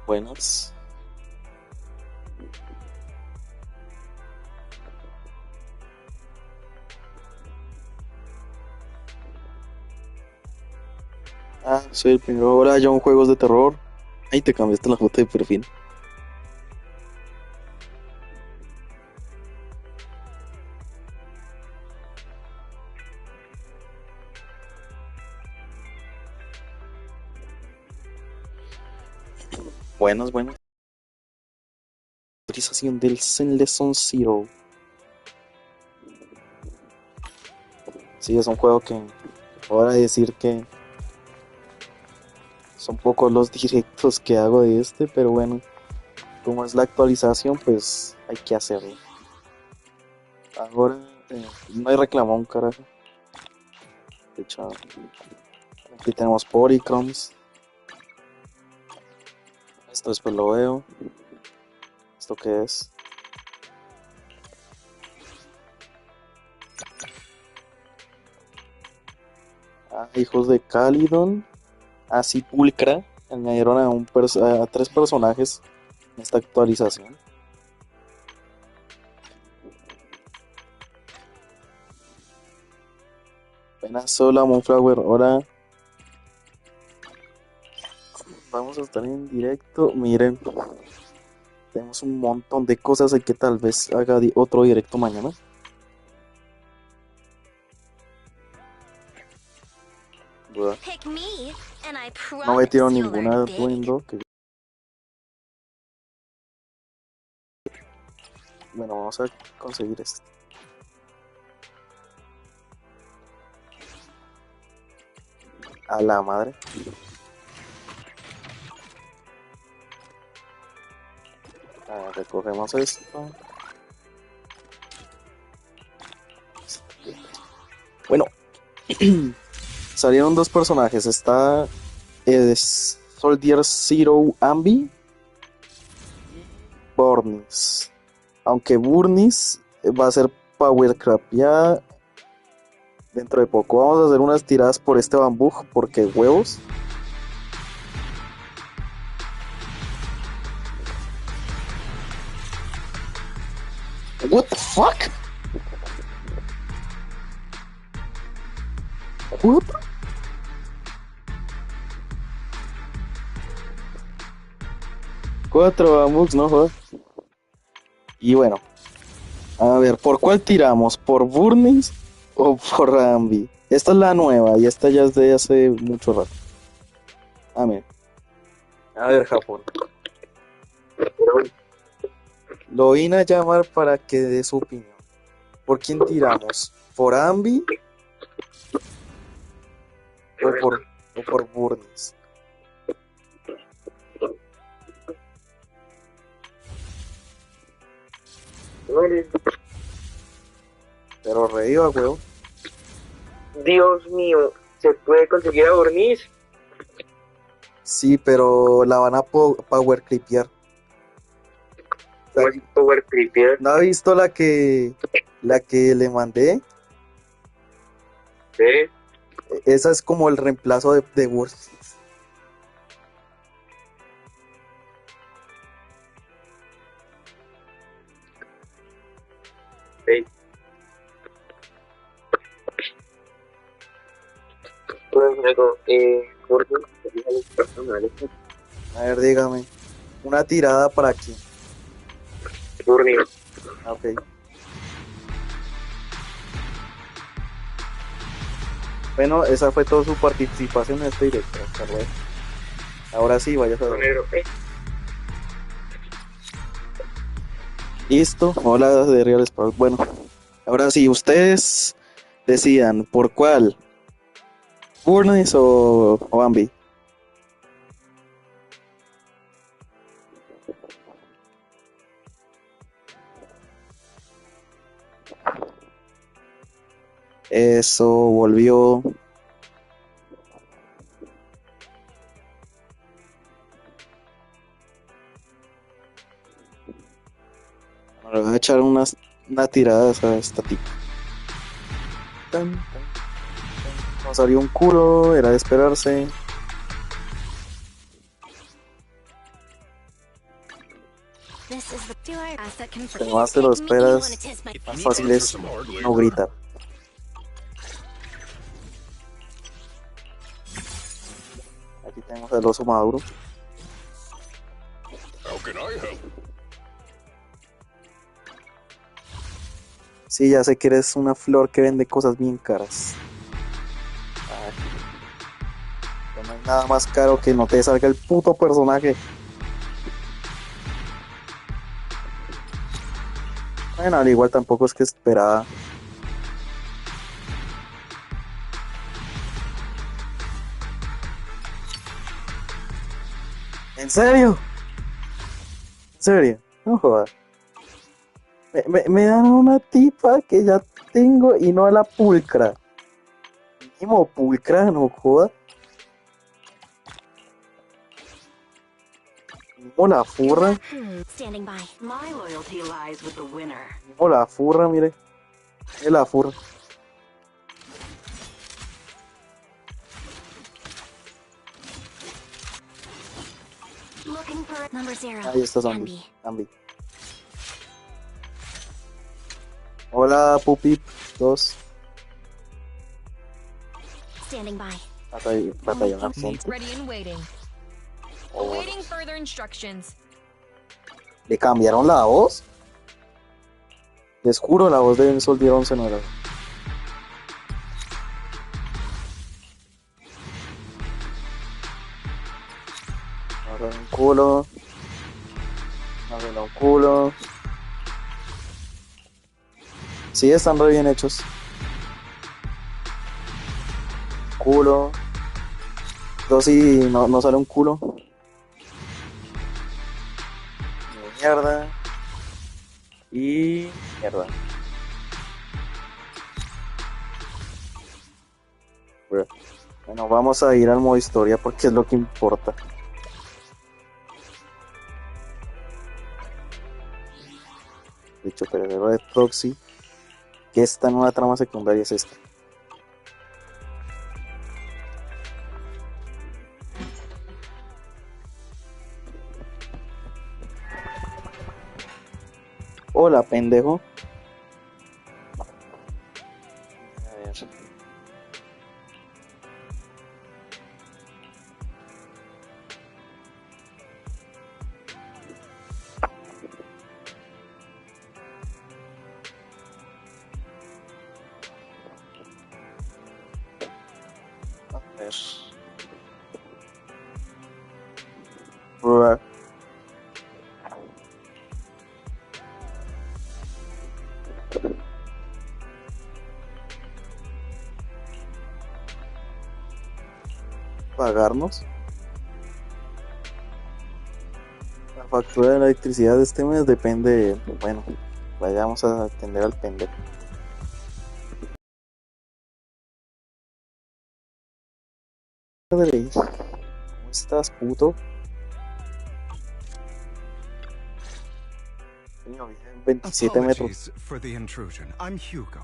Buenas. Soy el primero. Ahora yo en juegos de terror. Ahí te cambiaste la foto de perfil. Buenas, buenas. Utilización del Zenless Zero. Sí, es un juego que ahora decir que son pocos los directos que hago de este, pero bueno, como es la actualización, pues hay que hacerlo. Ahora no hay reclamado un carajo. De hecho, aquí tenemos Polychromes. Esto después lo veo. ¿Esto qué es? Hijos de Calidon. Así Pulcra. Añadieron a 3 personajes en esta actualización. Apenas sola Moonflower. Ahora vamos a estar en directo. Miren, tenemos un montón de cosas. Hay que tal vez haga otro directo mañana. Buah. No me tiro ninguna atuendo. Bueno, vamos a conseguir esto. A la madre. Recogemos esto. Bueno, salieron 2 personajes. Está Soldier Zero Ambi y Burnis. Aunque Burnis va a ser Power Crap ya dentro de poco. Vamos a hacer unas tiradas por este bambú porque huevos. What the fuck? What? Cuatro bambús, no jodas. Y bueno, a ver, ¿por cuál tiramos? ¿Por Burnis o por Rambi? Esta es la nueva y esta ya es de hace mucho rato. Mira. A ver, Japón. Lo vine a llamar para que dé su opinión. ¿Por quién tiramos? ¿Por Ambi o por Burnis? Pero reíba, weón. Dios mío, ¿se puede conseguir a Burnis? Sí, pero la van a power clipear. ¿Cómo así power clipear? ¿No ha visto la que le mandé? ¿Sí? Esa es como el reemplazo de Burnis. Sí. Pues luego, Burnis, A ver, dígame. Una tirada para aquí. Burnis. Ok. Bueno, esa fue toda su participación en este directo. Hasta luego. Ahora sí, vaya a ver. Listo. Hola de Real Sprout. Bueno, ahora sí, ustedes decidan por cuál. ¿Burnis o Bambi? Eso volvió. Ahora le voy a echar una tirada a esta tipa. Tan, tan. Nos salió un culo, era de esperarse. Pero más te lo esperas, más fácil es no gritar. Aquí tenemos el oso maduro. Sí, ya sé que eres una flor que vende cosas bien caras. Ay, pero no hay nada más caro que no te salga el puto personaje. Bueno, al igual tampoco es que esperaba. ¿En serio? ¿En serio? No jodas. Me dan una tipa que ya tengo y no a la pulcra. Mínimo pulcra, no jodas. Mínimo la furra. Mínimo la furra, mire. Mire la furra. Ahí está zombie. Zombie. Hola, Pupip 2. Batallón argente. Oh, ¿le cambiaron la voz? Les juro, la voz de Soldier 11 no era. Ahora un culo. Ahora un culo. Sí, están re bien hechos. Culo. Dos y no sale un culo. Mierda. Y mierda. Bueno, vamos a ir al modo historia porque es lo que importa. De hecho, pero de proxy, que está en una trama secundaria es esta. Hola, pendejo. A ver. A ver. Ruah. Pagarnos. La factura de la electricidad de este mes depende. Bueno, vayamos a atender al pendejo. Madre, ¿cómo estás, puto? Coño, vive en 27 metros. Apologies for the intrusion. I'm Hugo.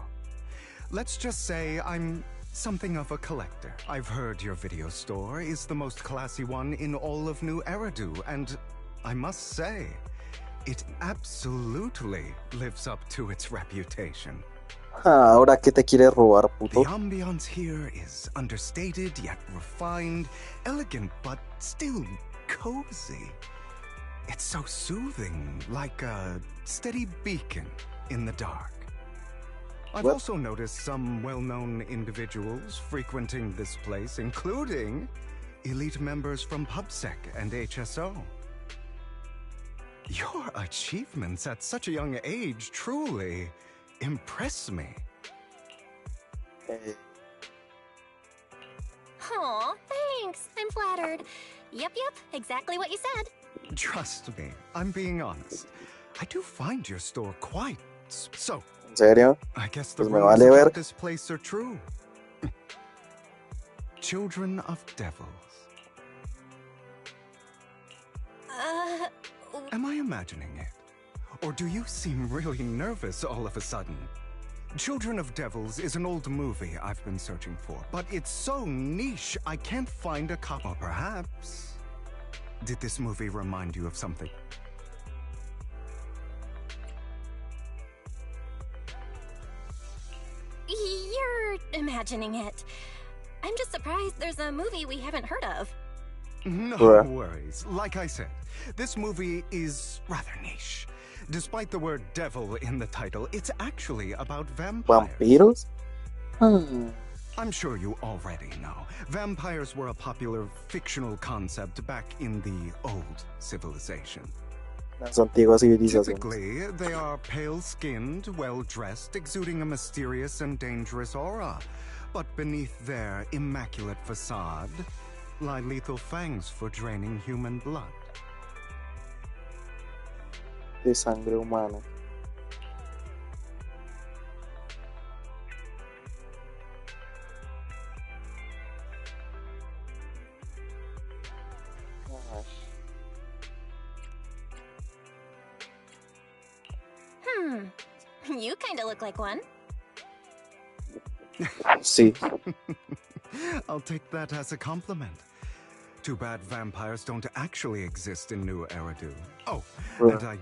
Let's just say I'm something of a collector. I've heard your video store is the most classy one in all of New Eridu, and I must say, it absolutely lives up to its reputation. Ah, ahora que te quieres robar, The puto. ambiance here is understated yet refined, elegant but still cozy. It's so soothing, like a steady beacon in the dark. I've What? also noticed some well-known individuals frequenting this place, including elite members from PubSec and HSO. Your achievements at such a young age truly impress me. Aw, thanks. I'm flattered. Yep, exactly what you said. Trust me, I'm being honest. I do find your store quite so ¿En serio? I guess the Pues me rumors vale about ver. this place are true. Children of devils. Uh, Am I imagining it? Or do you seem really nervous all of a sudden? Children of Devils is an old movie I've been searching for, but it's so niche I can't find a copy. Or perhaps... Did this movie remind you of something? you're imagining it. I'm just surprised there's a movie we haven't heard of. No Bruh. worries. Like I said, this movie is rather niche. Despite the word devil in the title, it's actually about vampires. ¿Vampiros? Hmm. I'm sure you already know. Vampires were a popular fictional concept back in the old civilization. Las antiguas civilizaciones. Typically, they are pale-skinned, well-dressed, exuding a mysterious and dangerous aura. But beneath their immaculate facade lie lethal fangs for draining human blood. De sangre humana. You kinda look like one. Sí. I'll take that as a compliment. Too bad vampires don't actually exist in New Eridu. Oh, and I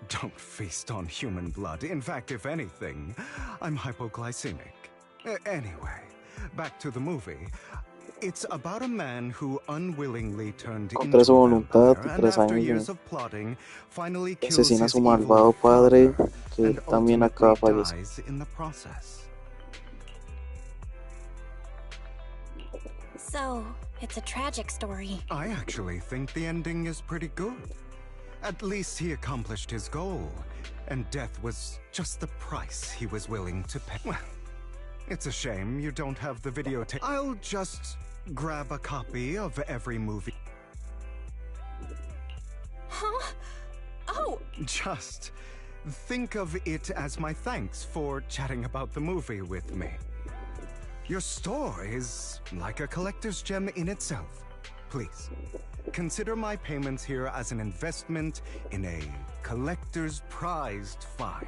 don't feast on human blood. In fact, if anything, I'm hypoglycemic. Anyway, back to the movie. It's about a man who unwillingly turned into Contra su a voluntad, vampire, and 3 after años years de of plotting, finally kills asesina a his su evil malvado padre, father, que and también acaba ultimately falleciendo. dies in the process. So, it's a tragic story. I actually think the ending is pretty good. At least he accomplished his goal, and death was just the price he was willing to pay. Well, it's a shame you don't have the videotape. I'll just grab a copy of every movie. Huh? Oh! Just think of it as my thanks for chatting about the movie with me. Your store is like a collector's gem in itself. Please, consider my payments here as an investment in a collector's prized find.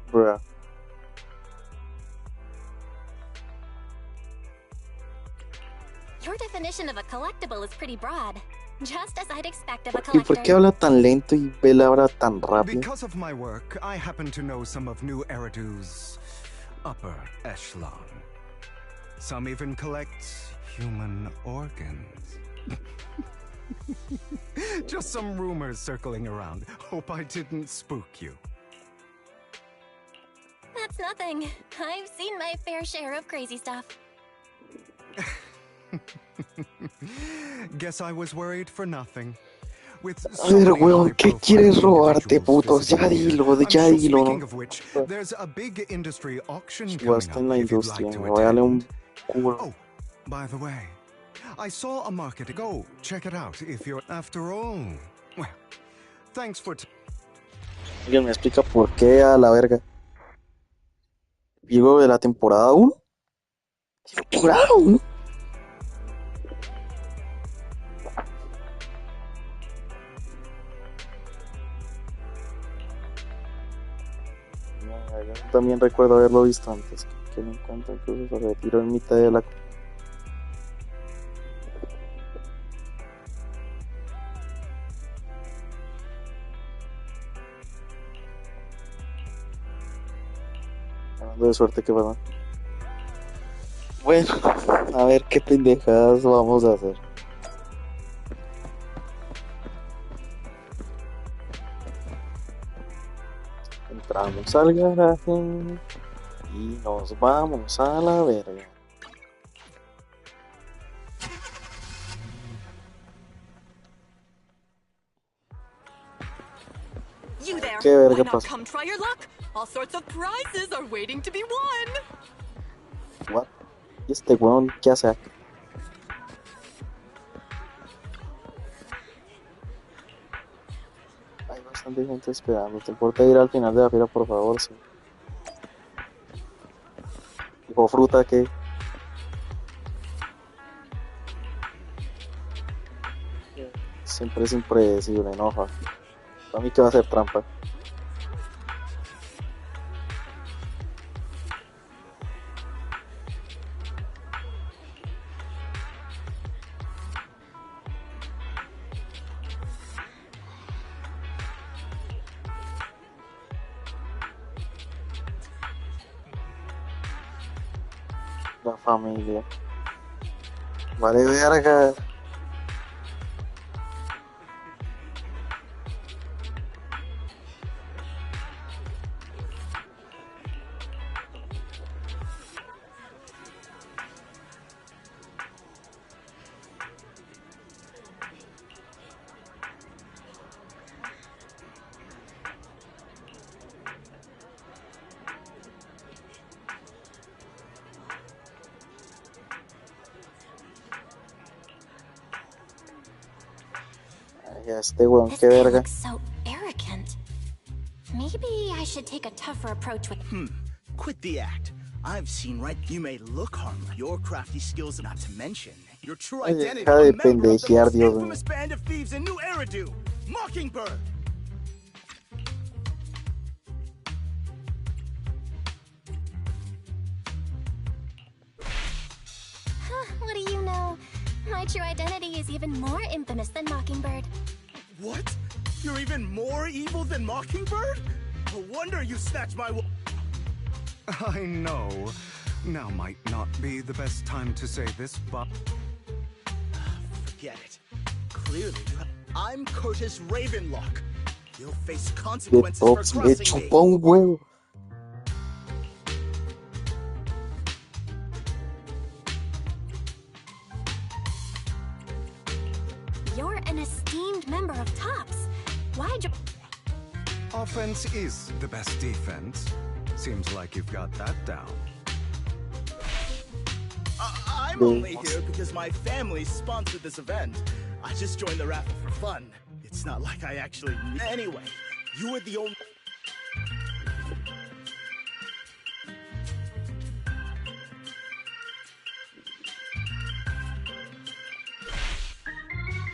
Bruh. Your definition of a collectible is pretty broad. Just as I'd expect of a ¿Y por qué collector. habla tan lento y ve la hora tan rápido? Because of my work, I happen to know some of New Eridu's upper echelon. Some even collect human organs. Just some rumors circling around. Hope I didn't spook you. That's nothing. I've seen my fair share of crazy stuff. Guess I was worried for nothing. With A so ver, many weón, ¿qué high-profile quieres robarte, individuals putos? Ya visiting here. dilo, I'm ya sure, dilo, speaking ¿no? of which, there's a big industry auction coming Subasta up en la if you'd industria, like to me voy a darle un attend. culo. Oh, by the way, I saw a market. Go check it out if you're. After all, well, thanks for. Alguien me explica por qué a la verga. Digo de la temporada 1. Temporada 1. Yo también recuerdo haberlo visto antes. Que me encanta, incluso se retiró en mitad de la. Hablando de suerte que pasa. Bueno, a ver qué pendejadas vamos a hacer. Entramos al garaje y nos vamos a la verga. You there? ¿Qué verga Why not pasó? come try your luck? All sorts of prizes are waiting to be won. What? ¿Y este weón qué hace acá? Hay bastante gente esperando. ¿Te importa ir al final de la fila, por favor? Sí. O fruta que... Siempre es impredecible, ¿no? Para mí que va a ser trampa. La familia. Vale, verga. Ay, este weón, This qué guy verga. looks so arrogant. Maybe I should take a tougher approach with. Quit the act. I've seen right. You may look harmless. Your crafty skills, not to mention your true Ay, identity. deja A de member of the pendejear, most Dios mío. infamous band of thieves in New Eridu, Mockingbird. What do you know? My true identity is even more infamous than Mockingbird. What? You're even more evil than Mockingbird? No wonder you snatched my. I know. Now might not be the best time to say this, but Forget it. Clearly, I'm Curtis Ravenlock. You'll face De consequences for tops me crossing chupó me. un huevo. You're an esteemed member of TOPS. Why'd you... offense is the best defense. Seems like you've got that down. I'm only here because my family sponsored this event. I just joined the raffle for fun. It's not like I actually. Anyway, you were the only.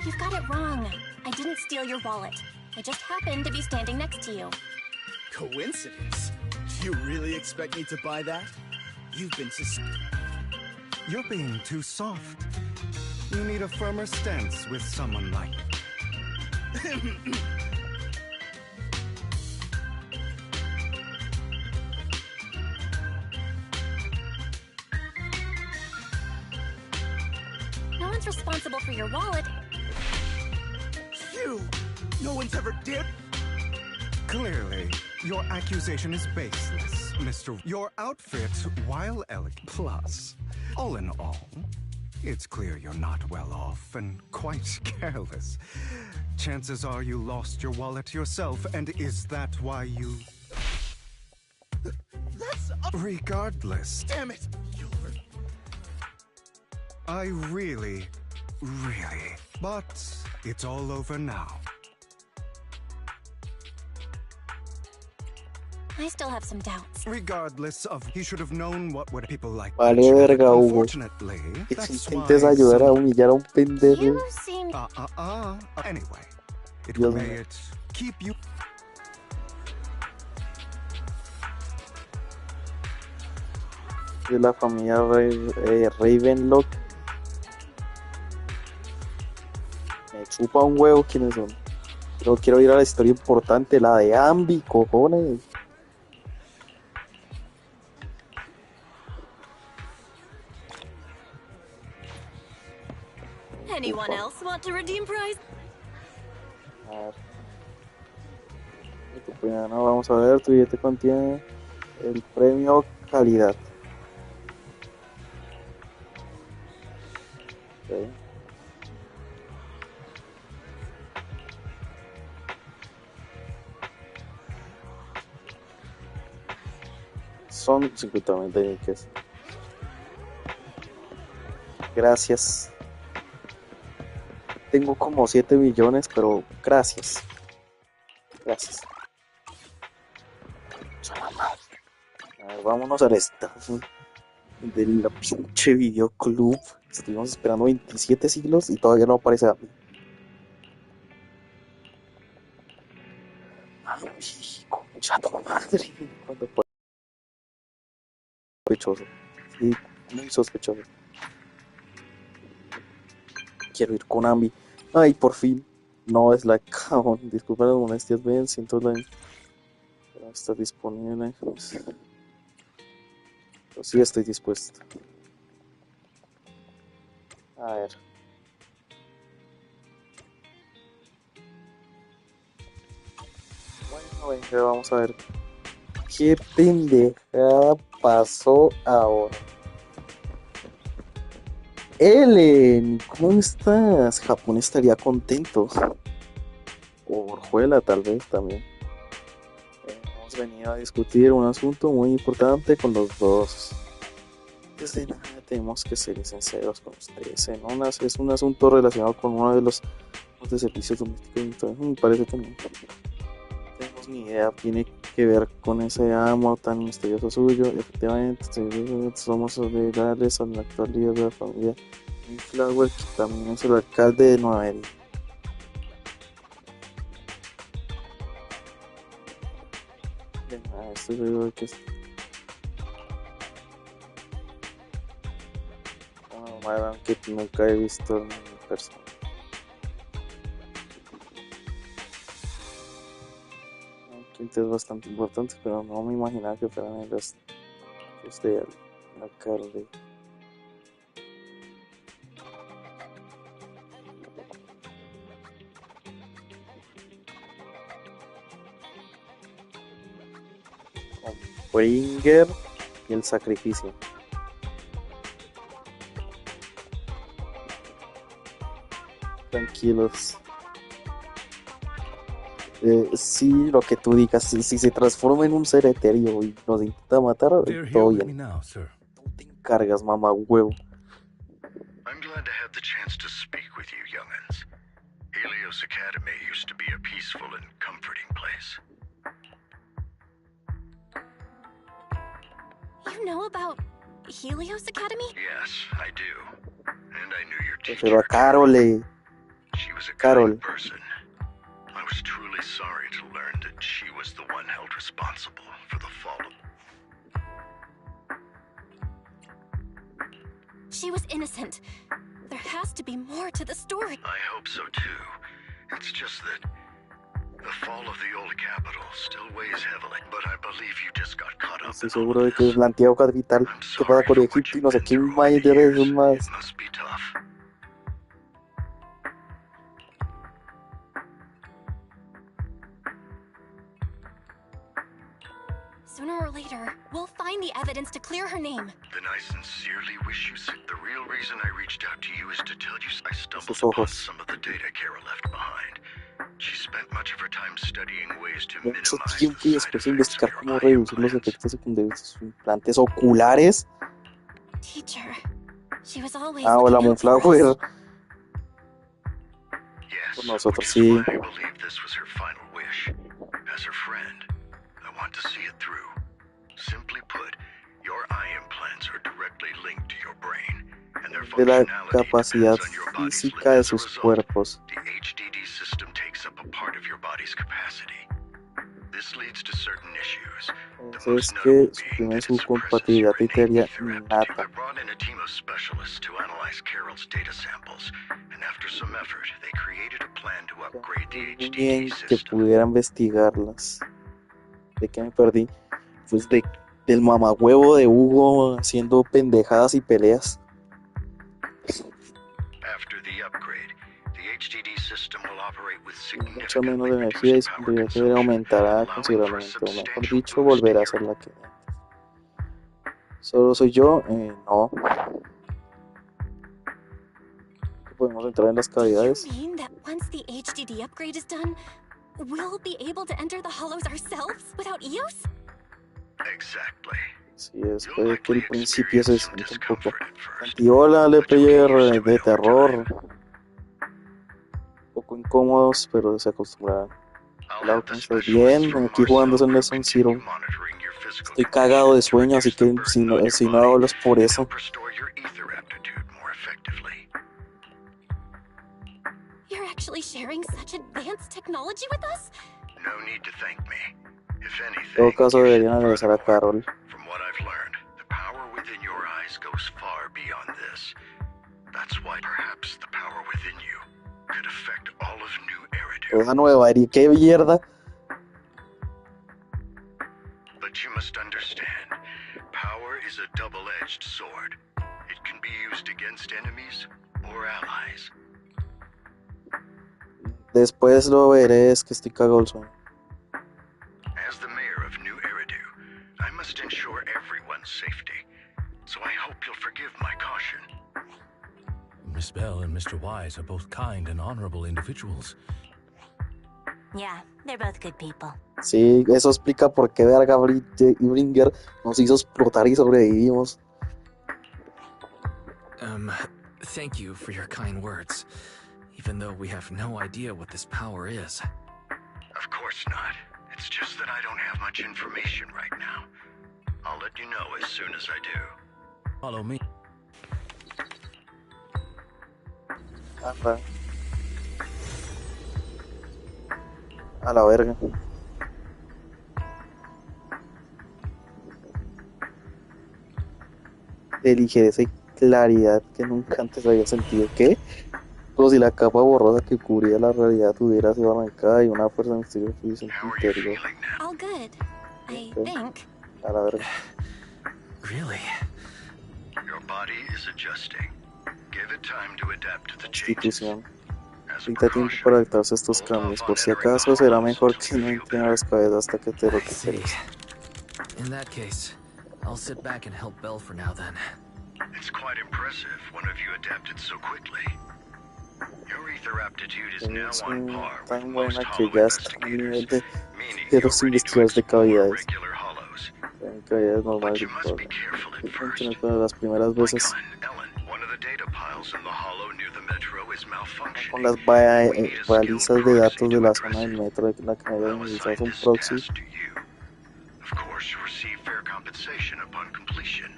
You've got it wrong. I didn't steal your wallet. I just happened to be standing next to you. Coincidence? Do you really expect me to buy that? You've been You're being too soft. You need a firmer stance with someone like... No one's responsible for your wallet. You! No one's ever dared. Clearly, your accusation is baseless, Mr. Your outfit, while elegant, plus, all in all, it's clear you're not well off and quite careless. Chances are you lost your wallet yourself, and is that why you... That's. Regardless, Damn it! You're. I really... But it's all over now. I still have some doubts. Regardless of, he should have known what would people like. Vale, that should have- verga, Hugo. Unfortunately, Que si that's intentes why ayudar a some- humillar a un pendejo. You seem... Anyway, it Dios may mío. it keep you. Es la familia Ravenlock. Me chupa un huevo quiénes son. Pero quiero ir a la historia importante, la de Ambi, cojones. Anyone else want to redeem prize? A ver. Tu primera, no, vamos a ver, tu billete contiene el premio calidad. Ok. Son 50.000 de níqueles. Gracias. Tengo como 7 millones, pero gracias. Gracias. A ver, vámonos al esta. del pinche videoclub. Estuvimos esperando 27 siglos y todavía no aparece Abby. Ay, concha tu madre. Cuando fue sospechoso. Sí, muy sospechoso. Quiero ir con Ambi. Ay, por fin. No es la cabrón. Disculpa las molestias, ven, siento la. No está disponible. Pero sí estoy dispuesto. A ver. Bueno, venga, vamos a ver. ¿Qué pendejada pasó ahora? Ellen, ¿cómo estás? Japón estaría contento. O Orjuela, tal vez también. Hemos venido a discutir un asunto muy importante con los dos. Desde nada tenemos que ser sinceros con ustedes. Es un asunto relacionado con uno de los servicios domésticos. Me parece también. No tenemos ni idea. Tiene que ver con ese amor tan misterioso suyo. Efectivamente, somos solidarios a la actualidad de la familia Flower, que también es el alcalde de Nueva Delhi. Estoy seguro de que es. Madame, que nunca he visto en persona. Quinta es bastante importante, pero no me imaginaba que fueran ellos de alcalde. Con Bringer y el sacrificio. Tranquilos. Sí, lo que tú digas, si se transforma en un ser etéreo y nos intenta matar, todo bien. Tú te encargas, mamá huevo. I'm glad to have the chance to speak with you, young'uns. Helios Academy used to be a peaceful and comforting place. You know about Helios Academy? Yes, I do. And I knew your teacher. Pero a Carole. She was a Carol. kind person. I was truly sorry to learn that she was the one held responsible for the fall of... She was innocent. There has to be more to the story. I hope so too. It's just that the fall of the old capital still weighs heavily, but I believe you just got caught up. Estoy seguro de que es la antigua capital que pasa por Egipto y no sé qué más de más. It must be tough. Sooner or later, we'll find the evidence to clear her name. Then I sincerely wish you the real reason I reached out to you is to tell you I stumbled Sus upon ojos. some of the data Kara left behind. She spent much of her time studying ways to minimize Mucho the tiempo y side después effects of investigar your cómo eye reducir los implants. efectos secundarios de sus implantes oculares. Teacher, she was always Ah, hola, looking out for Moonflower. us. Yes, Por nosotros, which is sí. why I believe this was her final wish. As her friend, I want to see it through. Simply put, your eye implants are directly linked to your brain, and their De la functionality capacidad depends on your body's física limit. de As a sus result, cuerpos. the HDD system takes up a part of your body's capacity. This leads to certain issues. The Entonces most que notable being suprime that su it suppresses compatibilidad your innate criteria ether aptitude. innata. I brought in a team of specialists to analyze Carol's data samples, and after some effort, they created a plan to upgrade the Bien HDD que system. pudiera investigarlas. ¿De qué me perdí? Pues del mamagüevo de Hugo haciendo pendejadas y peleas. After the upgrade, the HDD system will operate with Mucha menos significantly energía y reduced su power compatibilidad consumption, aumentará allowing for a considerablemente, o mejor substantial dicho, boost in volverá a your ser la que antes. ¿Solo soy yo? No. ¿Podemos entrar en las Do you cavidades? mean that once the HDD upgrade is done, we'll be able to enter the hollows ourselves without EOS? Exactly. Sí, es You'll puede que likely el principio experience se some sienta un poco discomfort at first, antiola, le but you'll get player used to de it over terror, time. un poco incómodos, pero se acostumbrarán. I'll Hola, have ¿cómo the estás? specialists Bien, from aquí jugando Marcel Zenless continue Zero. monitoring your physical Estoy cagado de condition to sueño, así reduce the que burden on your si no body hablas por and eso. help restore your ether aptitude more effectively. You're actually sharing such advanced technology with us? No need to thank me. If En anything, todo caso, you deberían should. agradecer a Furthermore, Carol. from what I've learned, the power within your eyes goes far beyond this. That's why perhaps the power within you could affect all of New Eridu. Esa nueva, Eri, qué mierda. But you must understand, power is a double-edged sword. It can be used against enemies or allies. Después lo veré, es que estoy cagado el sueño. As the mayor of New Eridu, I must ensure everyone's safety. So I hope you'll forgive my caution. Miss Bell and Mr. Wise are both kind and honorable individuals. Yeah, they're both good people. Sí, eso explica por qué verga Bringer nos hizo explotar y sobrevivimos. Thank you for your kind words, even though we have no idea what this power is. Of course not. It's just that I don't have much information right now. I'll let you know as soon as I do. Follow me. Ajá. A la verga. De ligereza y claridad que nunca antes había sentido. ¿Qué? Como si la capa borrosa que cubría la realidad hubiera sido arrancada y una fuerza misteriosa en su interior. All good, I think. A la verga. Really? Your body is adjusting. Give it time to adapt to the changes. Constitución. As a 30 tiempo precaution, para adaptarse a estos cambios. Por si acaso será mejor que no entren a las cabezas hasta que te I see. recuperes. In that case, I'll sit back and help Belle for now then. it's quite impressive one of you adapted so quickly. Your ether aptitude is now Es on par with tan most buena que hollow ya está a nivel investigators, de meaning de you're los ready to investigadores de explore cavidades. regular hollows. En cavidades But normales you y must cosas. be careful at first. Funciona con las primeras My veces gun, Ellen, one of the data piles in the hollow near the metro is malfunctioning. con las We need a skilled balizas de proxy datos de to la address zona del it. metro de la que me I'll habían assign utilizado un this proxy. task to you. Of course, you'll receive fair compensation upon completion.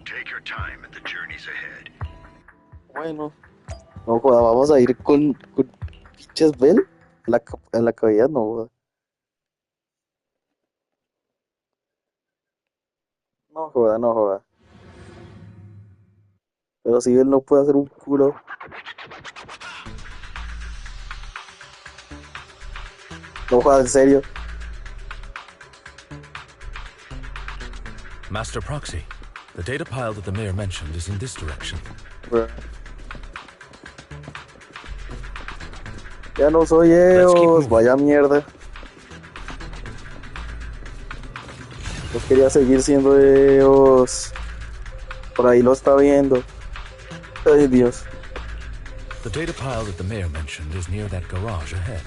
Take your time at the journeys ahead. Bueno, no joda, vamos a ir con pinches Bell en la cavidad, no joda. No joda, no joda. Pero si Bell no puede hacer un culo. No joda, en serio. Master Proxy, the data pile that the mayor mentioned is in this direction. Ya no soy Let's keep ellos, moving. vaya mierda. Yo quería seguir siendo ellos. Por ahí lo está viendo. Ay, Dios. The data pile that the mayor mentioned is near that garage ahead.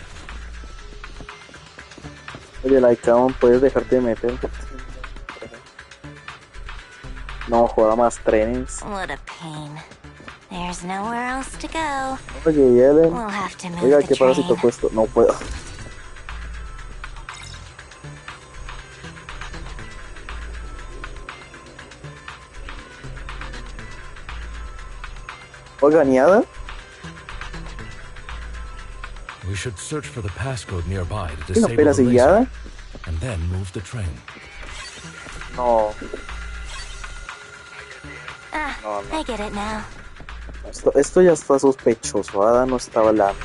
Oye, Laicamon, ¿puedes dejarte de meter? No, joda, más trenes. What a pain. There's nowhere else to go. Oye, y Ellen. We'll have to move Oiga, the ¿qué pasa si train. toco esto? No puedo. Oiga, ¿niada? We should search for the passcode nearby to No, disable espera, the ¿guiada? laser, and then move the train. No, Ah, No, no. I get it now. esto ya está sospechoso. Ada no está hablando.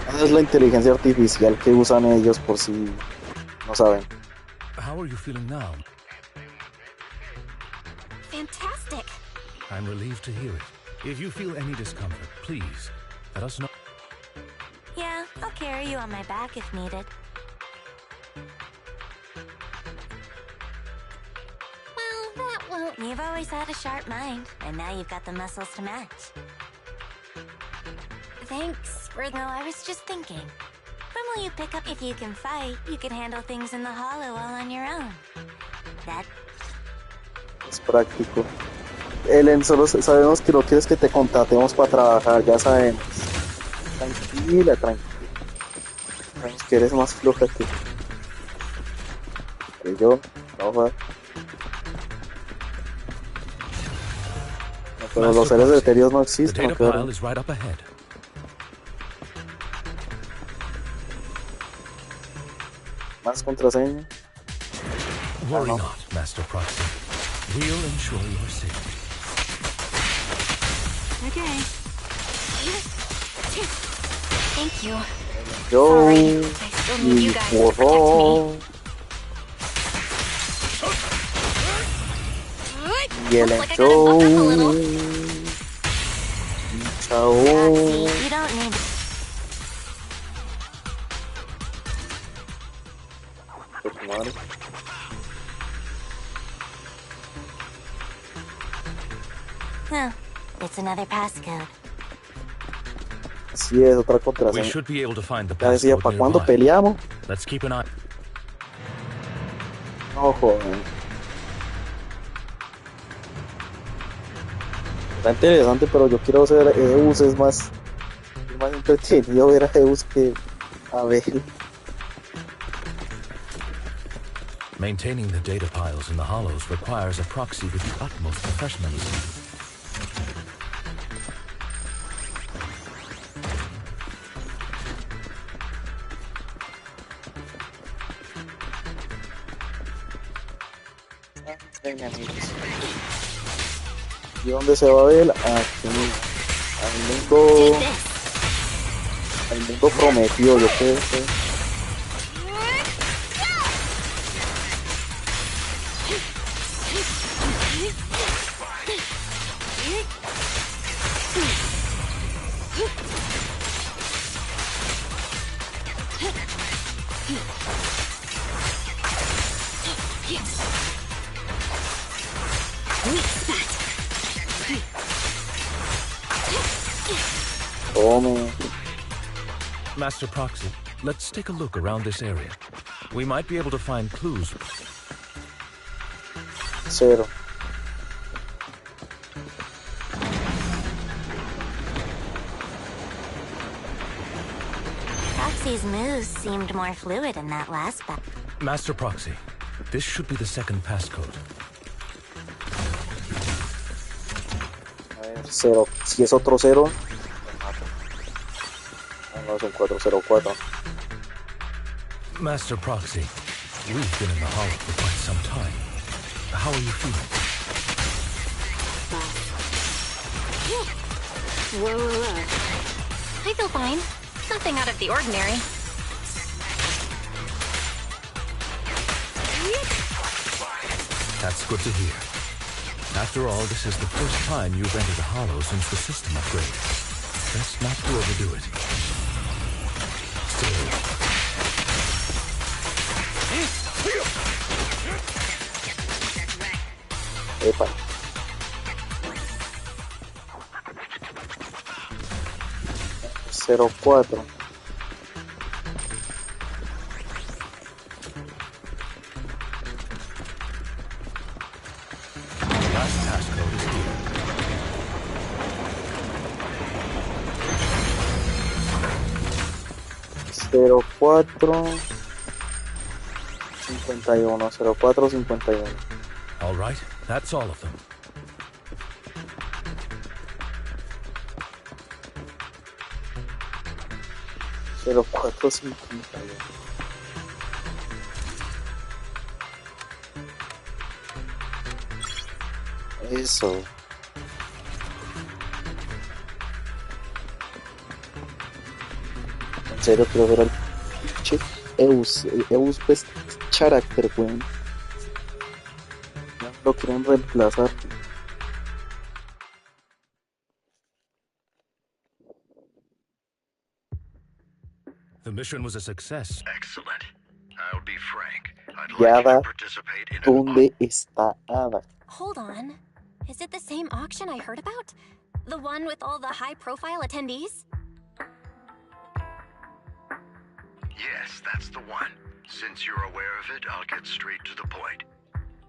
Ada es la inteligencia artificial que usan ellos por si no saben. How are you feeling now? Fantastic. I'm relieved to hear it. If you feel any discomfort, please let us know. Yeah, I'll carry you on my back if needed. Well, that won't. You've always had a sharp mind, and now you've got the muscles to match. Thanks for No, I was just thinking. When will you pick up? If you can fight, you can handle things in the hollow all on your own. That Es práctico. Ellen, solo sabemos que no quieres que te contratemos para trabajar, ya sabemos. Tranquila, tranquila. Sabemos que eres más floja que yo. No, joder. No, pero los seres etéreos no The existen, ¿no? data Claro. pile is right up ahead. Más contraseña. Worry no. not, Master Proxy. We'll ensure your safety. Okay. Thank you. Yo Sorry, I still need you y guys to protect me. borró. Y el Looks like I gotta buck up a little. Chao. Proxy, you don't need. Tu madre. Oh, it's another passcode. Sí, es otra We contraseña. should be able to find the Ya decía, passcode ¿para cuándo nearby. peleamos? Let's keep an eye. No, joder. Está interesante, pero yo quiero ser Eus, es más entretenido ver a Eus que a Abel. Maintaining the data piles in the hollows requires a proxy with the utmost professionalism. Venga, amigos. ¿Y dónde se va Abel? Aquí, al mundo prometido, yo creo que. Tome. Master Proxy, let's take a look around this area. We might be able to find clues. Cero. Proxy's moves seemed more fluid in that last battle. Master Proxy, this should be the second passcode. A ver, cero. Si es otro cero. No, es un 404. Master Proxy, we've been in the hollow for quite some time. How are you feeling? I feel fine. Nothing out of the ordinary. That's good to hear. After all, this is the first time you've entered a hollow since the system upgrade. Best not to overdo it. Still. Epa. Cero cuatro. Last passcode is here. 0451, 0451. All right, that's all of them. Cero cuatro cincuenta y uno. Eso. En serio, quiero ver al pinche Eus. El Eus Best Character, weón. Ya lo quieren reemplazar. The mission was a success. Excellent. I'll be frank. I'd Y like you Ada, to participate in an ¿dónde está Ada? Hold on. Is it the same auction I heard about? The one with all the high-profile attendees? Yes, that's the one. Since you're aware of it, I'll get straight to the point.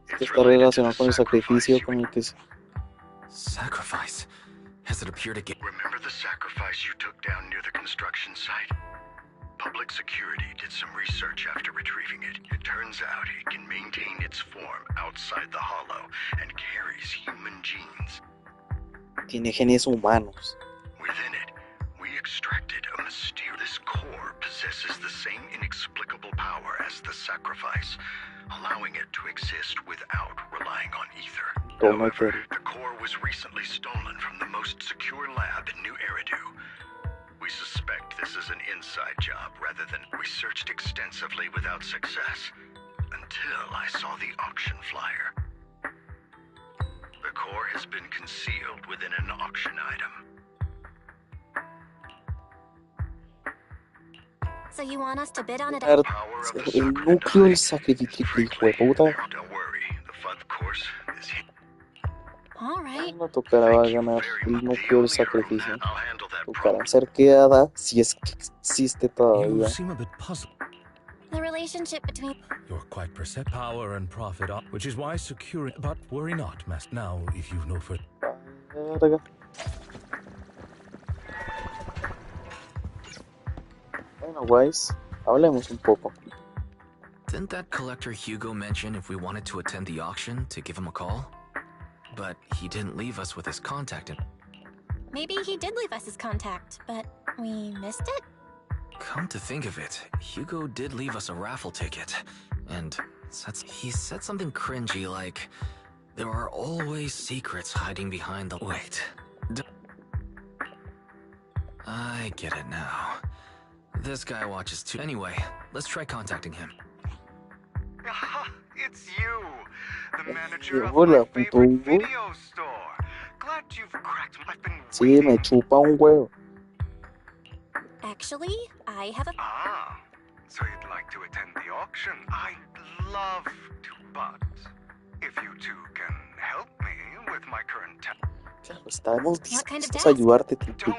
Esto está relacionado con el sacrificio, con el que se... Sacrifice? Has it appeared again? Remember the sacrifice you took down near the construction site? Public security did some research after retrieving it. It turns out it can maintain its form outside the hollow and carries human genes. Tiene genes humanos. Within it, we extracted a mysterious... This core possesses the same inexplicable power as the sacrifice, allowing it to exist without relying on ether. However, the core was recently stolen from the most secure lab in New Eridu. We suspect this is an inside job rather than... We searched extensively without success, until I saw the auction flyer. The core has been concealed within an auction item. So you want us to bid on it? El núcleo del sacrificio, hijo de puta. Don't worry, the fun course is... All right. No tocará ganar el núcleo del sacrificio. Tocará ser quedada si es que existe todavía. You seem a bit puzzled. The relationship between... You're quite percept power and profit, which is why security... But worry not, Master. Now, if you've no further... Verga. Bueno, guys, hablemos un poco. Didn't that collector Hugo mention if we wanted to attend the auction to give him a call? But he didn't leave us with his contact. Maybe he did leave us his contact, but we missed it? Come to think of it, Hugo did leave us a raffle ticket. And he said something cringy like, there are always secrets hiding behind the... Wait. I get it now. This guy watches too. Anyway, let's try contacting him. It's you, the manager of Hola, my puto favorite Hugo. video store. Glad you've cracked. I've been Sí, me chupa un huevo. Actually, I have a... Ah, so you'd like to attend the auction? I'd love to, but if you two can help me with my current Estamos dispuestos a ayudarte, tipo.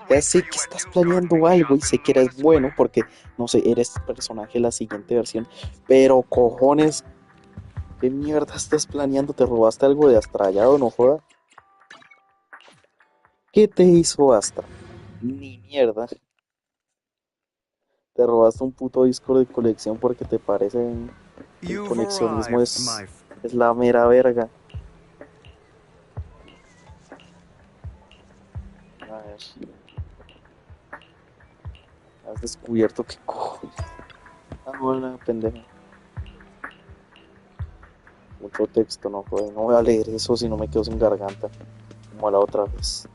Ya sé que estás planeando algo y sé que eres bueno porque, no sé, eres personaje de la siguiente versión. Pero, cojones, ¿qué mierda estás planeando? ¿Te robaste algo de Astrallado? No joda. ¿Qué te hizo Astra? Ni mierda. Te robaste un puto disco de colección porque te parece que el coleccionismo es la mera verga. A ver. Has descubierto que cojones. Ah, hola, pendejo. Mucho texto, no joder. No voy a leer eso si no me quedo sin garganta. Como la otra vez.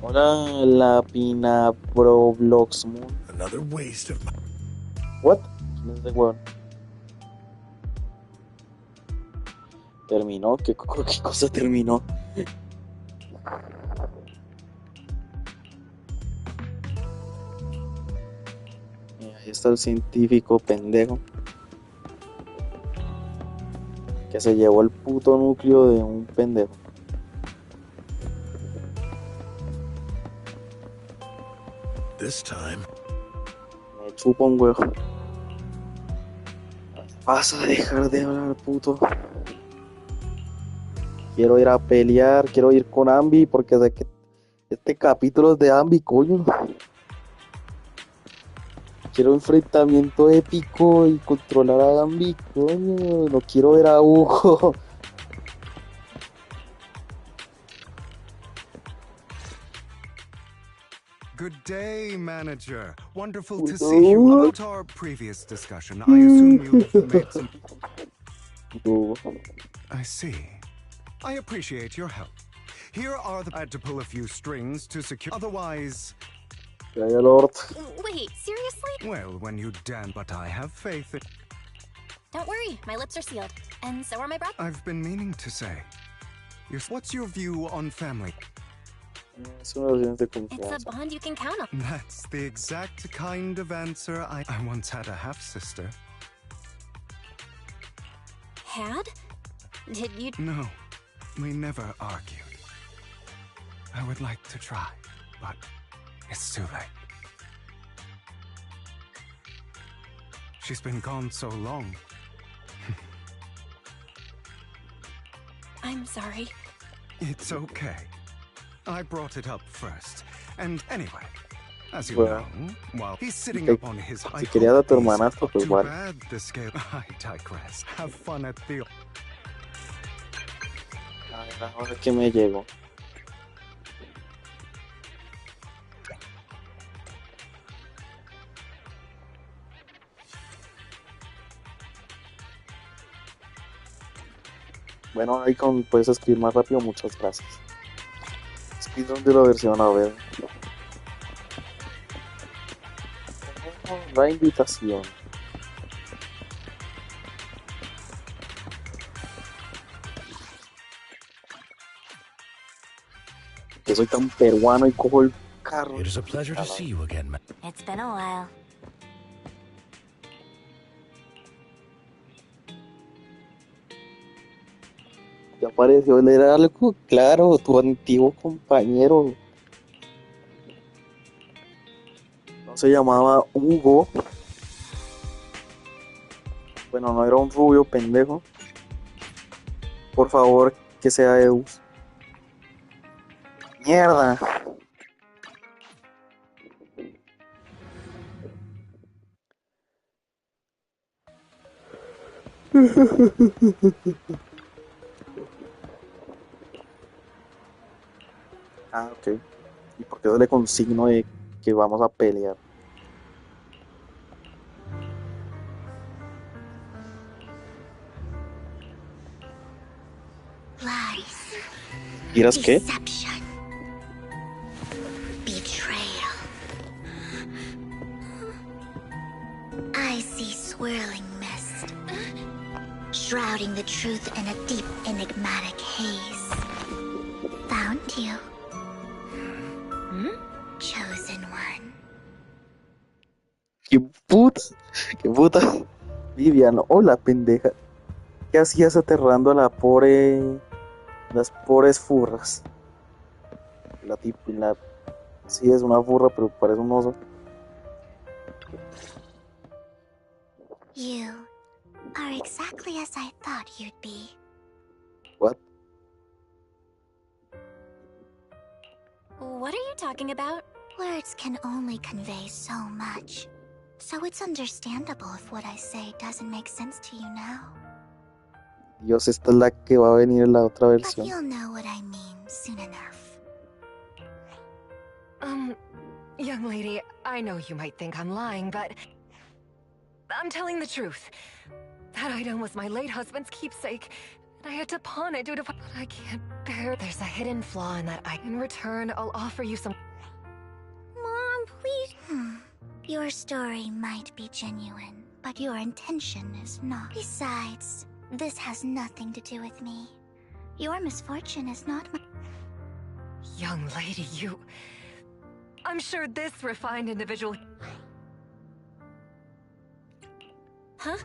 Hola, la Pina Pro Vlogs Moon. Another waste of my... What? ¿Quién es ese weón? ¿Terminó? ¿Qué cosa terminó? Ahí está el científico pendejo que se llevó el puto núcleo de un pendejo. This time. Me chupa un huevo. Vas a dejar de hablar, puto. Quiero ir a pelear, quiero ir con Ambi porque sé que este capítulo es de Ambi, coño. Quiero enfrentamiento épico y controlar a Ambi, coño. No quiero ver a Hugo. Good day, manager. Wonderful to see you. About our previous discussion, I assume you've made some... I see. I appreciate your help. Here are the... I had to pull a few strings to secure... Otherwise... Lord. Wait, seriously? Well, when you dance, but I have faith in... Don't worry, my lips are sealed. And so are my brothers. I've been meaning to say. What's your view on family? Es una relación de It's confianza. a bond you can count on. That's the exact kind of answer I once had a half-sister. Had? Did you... No, we never argued. I would like to try, but it's too late. She's been gone so long. I'm sorry. It's okay. I brought it up first. And anyway, as you Bueno, know, while he's sitting si up on his... si querías a tu hermanastro, pues Too vale. bad the scale... I digress. Have fun at the... A ver, ahora que me llegó. Bueno, ahí puedes escribir más rápido, muchas gracias. Speedrun de la versión, a ver. La invitación. Que soy tan peruano y cojo el carro. It is a pleasure to see you again, man. It's been a while. Ya apareció el algo, claro, tu antiguo compañero. No se llamaba Hugo. Bueno, no era un rubio pendejo. Por favor, que sea Eus. Mierda. Ah, ok. ¿Y por qué no le consigno de que vamos a pelear? Lies. ¿Quieras qué? Deception. Betrayal. I see swirling mist, shrouding the truth in a deep, enigmatic haze. Found you. Chosen one. ¡Qué puta! ¡Qué puta! Vivian, hola, pendeja. ¿Qué hacías aterrando a las pobres furras? Sí, es una furra, pero parece un oso. You are exactly as I thought you'd be. What? What are you talking about? Words can only convey so much. So it's understandable if what I say doesn't make sense to you now. Dios, esta es la que va a venir en la otra But versión. you'll know what I mean soon enough. Young lady, I know you might think I'm lying, but I'm telling the truth. That item was my late husband's keepsake, and I had to pawn it due to... But I can't bear... There's a hidden flaw in that item. In return, I'll offer you some... Mom, please. Your story might be genuine, but your intention is not. Besides, this has nothing to do with me. Your misfortune is not my... Young lady, you... I'm sure this refined individual... Huh?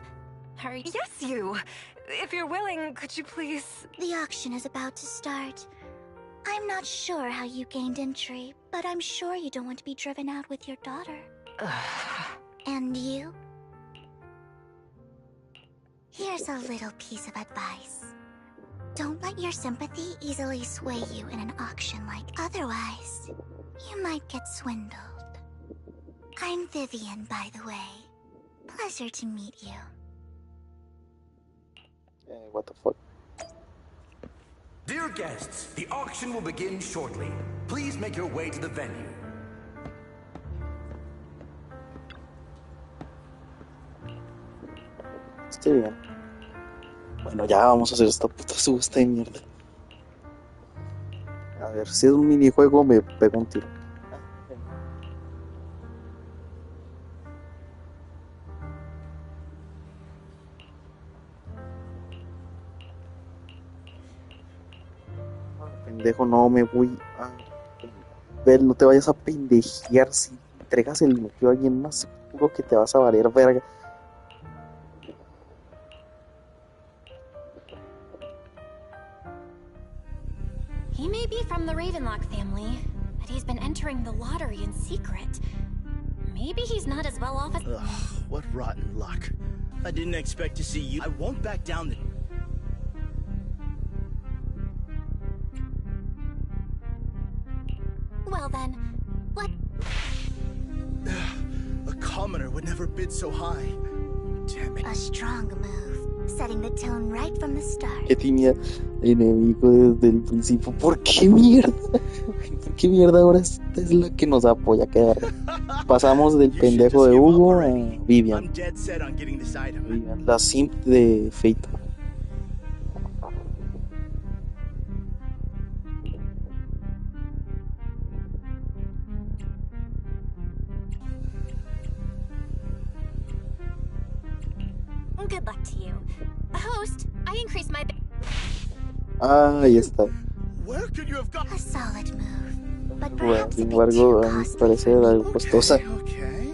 Hurry. Yes, you! If you're willing, could you please... The auction is about to start. I'm not sure how you gained entry, but I'm sure you don't want to be driven out with your daughter. And you? Here's a little piece of advice. Don't let your sympathy easily sway you in an auction like otherwise. You might get swindled. I'm Vivian, by the way. Pleasure to meet you. What the fuck? Dear guests, the auction will begin shortly. Please make your way to the venue. Estoy bien. Bueno, ya vamos a hacer esta puta subasta de mierda. A ver, si es un minijuego, me pego un tiro. Pendejo, no me voy a... Ver, no te vayas a pendejear. Si entregas el núcleo a alguien más, seguro que te vas a valer verga. He may be from the Ravenlock family, but he's been entering the lottery in secret. Maybe he's not as well off as... Ugh, what rotten luck. I didn't expect to see you. I won't back down the... Well then, what? A commoner would never bid so high. Damn it. A strong move, setting the tone right from the start. Que tenía enemigo desde el principio. ¿Por qué mierda? ¿Por qué mierda ahora esta es la que nos apoya? Que pasamos del pendejo de Hugo a Vivian. I'm dead set on getting this item. Vivian, la simp de Fate. Good luck to you. Host, I increased my... Ah, ahí está. Where could you have got? A solid move, but Bueno, perhaps sin a bit embargo, too a mi costly parecer for algo me. costosa. Okay.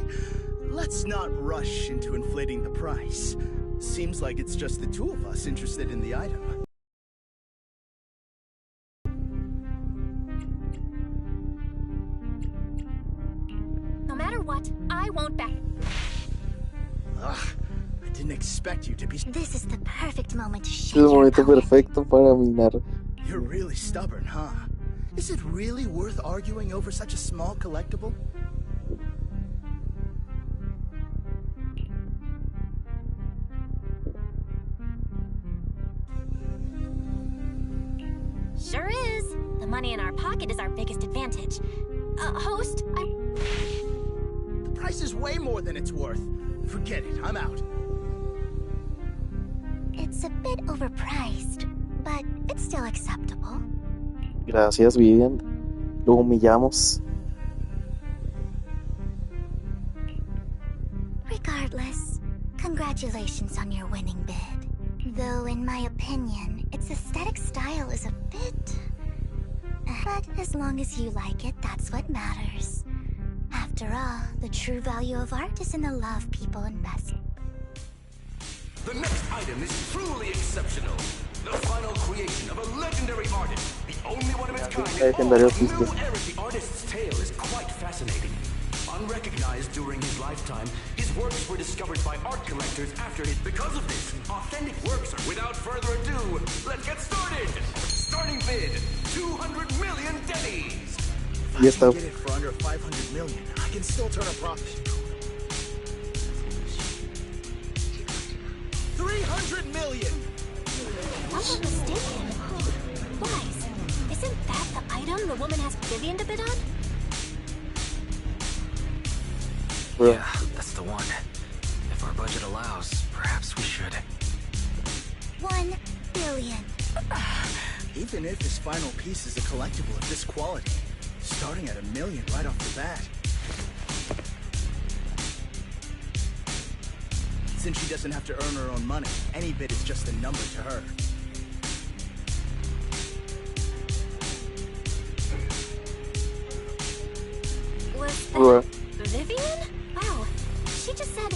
Let's not rush into inflating the price. Seems like it's just the two of us interested in the item. No matter what, I won't back... Ugh, I didn't expect you to be... This is the perfect moment to Es shake el your momento opponent. perfecto para minar. You're really stubborn, huh? Is it really worth arguing over such a small collectible? Sure is. The money in our pocket is our biggest advantage. Host, The price is way more than it's worth. Forget it, I'm out. It's a bit overpriced, but it's still acceptable. Gracias, Vivian. Lo humillamos. Regardless, congratulations on your winning bid. Though, in my opinion, its aesthetic style is a bit... But as long as you like it, that's what matters. After all, the true value of art is in the love people invest. The next item is truly exceptional. The final creation of a legendary artist. The only one of its kind in all Legendario of New artista. Era. The artist's tale is quite fascinating. Unrecognized during his lifetime, his works were discovered by art collectors after his... Because of this, authentic works are... Without further ado, let's get started! Starting bid, 200 million dennies! Y If I está. can get it for under 500 million, I can still turn a profit. 300 million! I'm not mistaken. Wise, isn't that the item the woman asked Vivian to bid on? Bro. Yeah, that's the one. If our budget allows, perhaps we should. 1 billion. Even if his final piece is a collectible of this quality, starting at $1 million right off the bat. Since she doesn't have to earn her own money, any bid is just a number to her. Was Bro. that Vivian? Wow, she just said,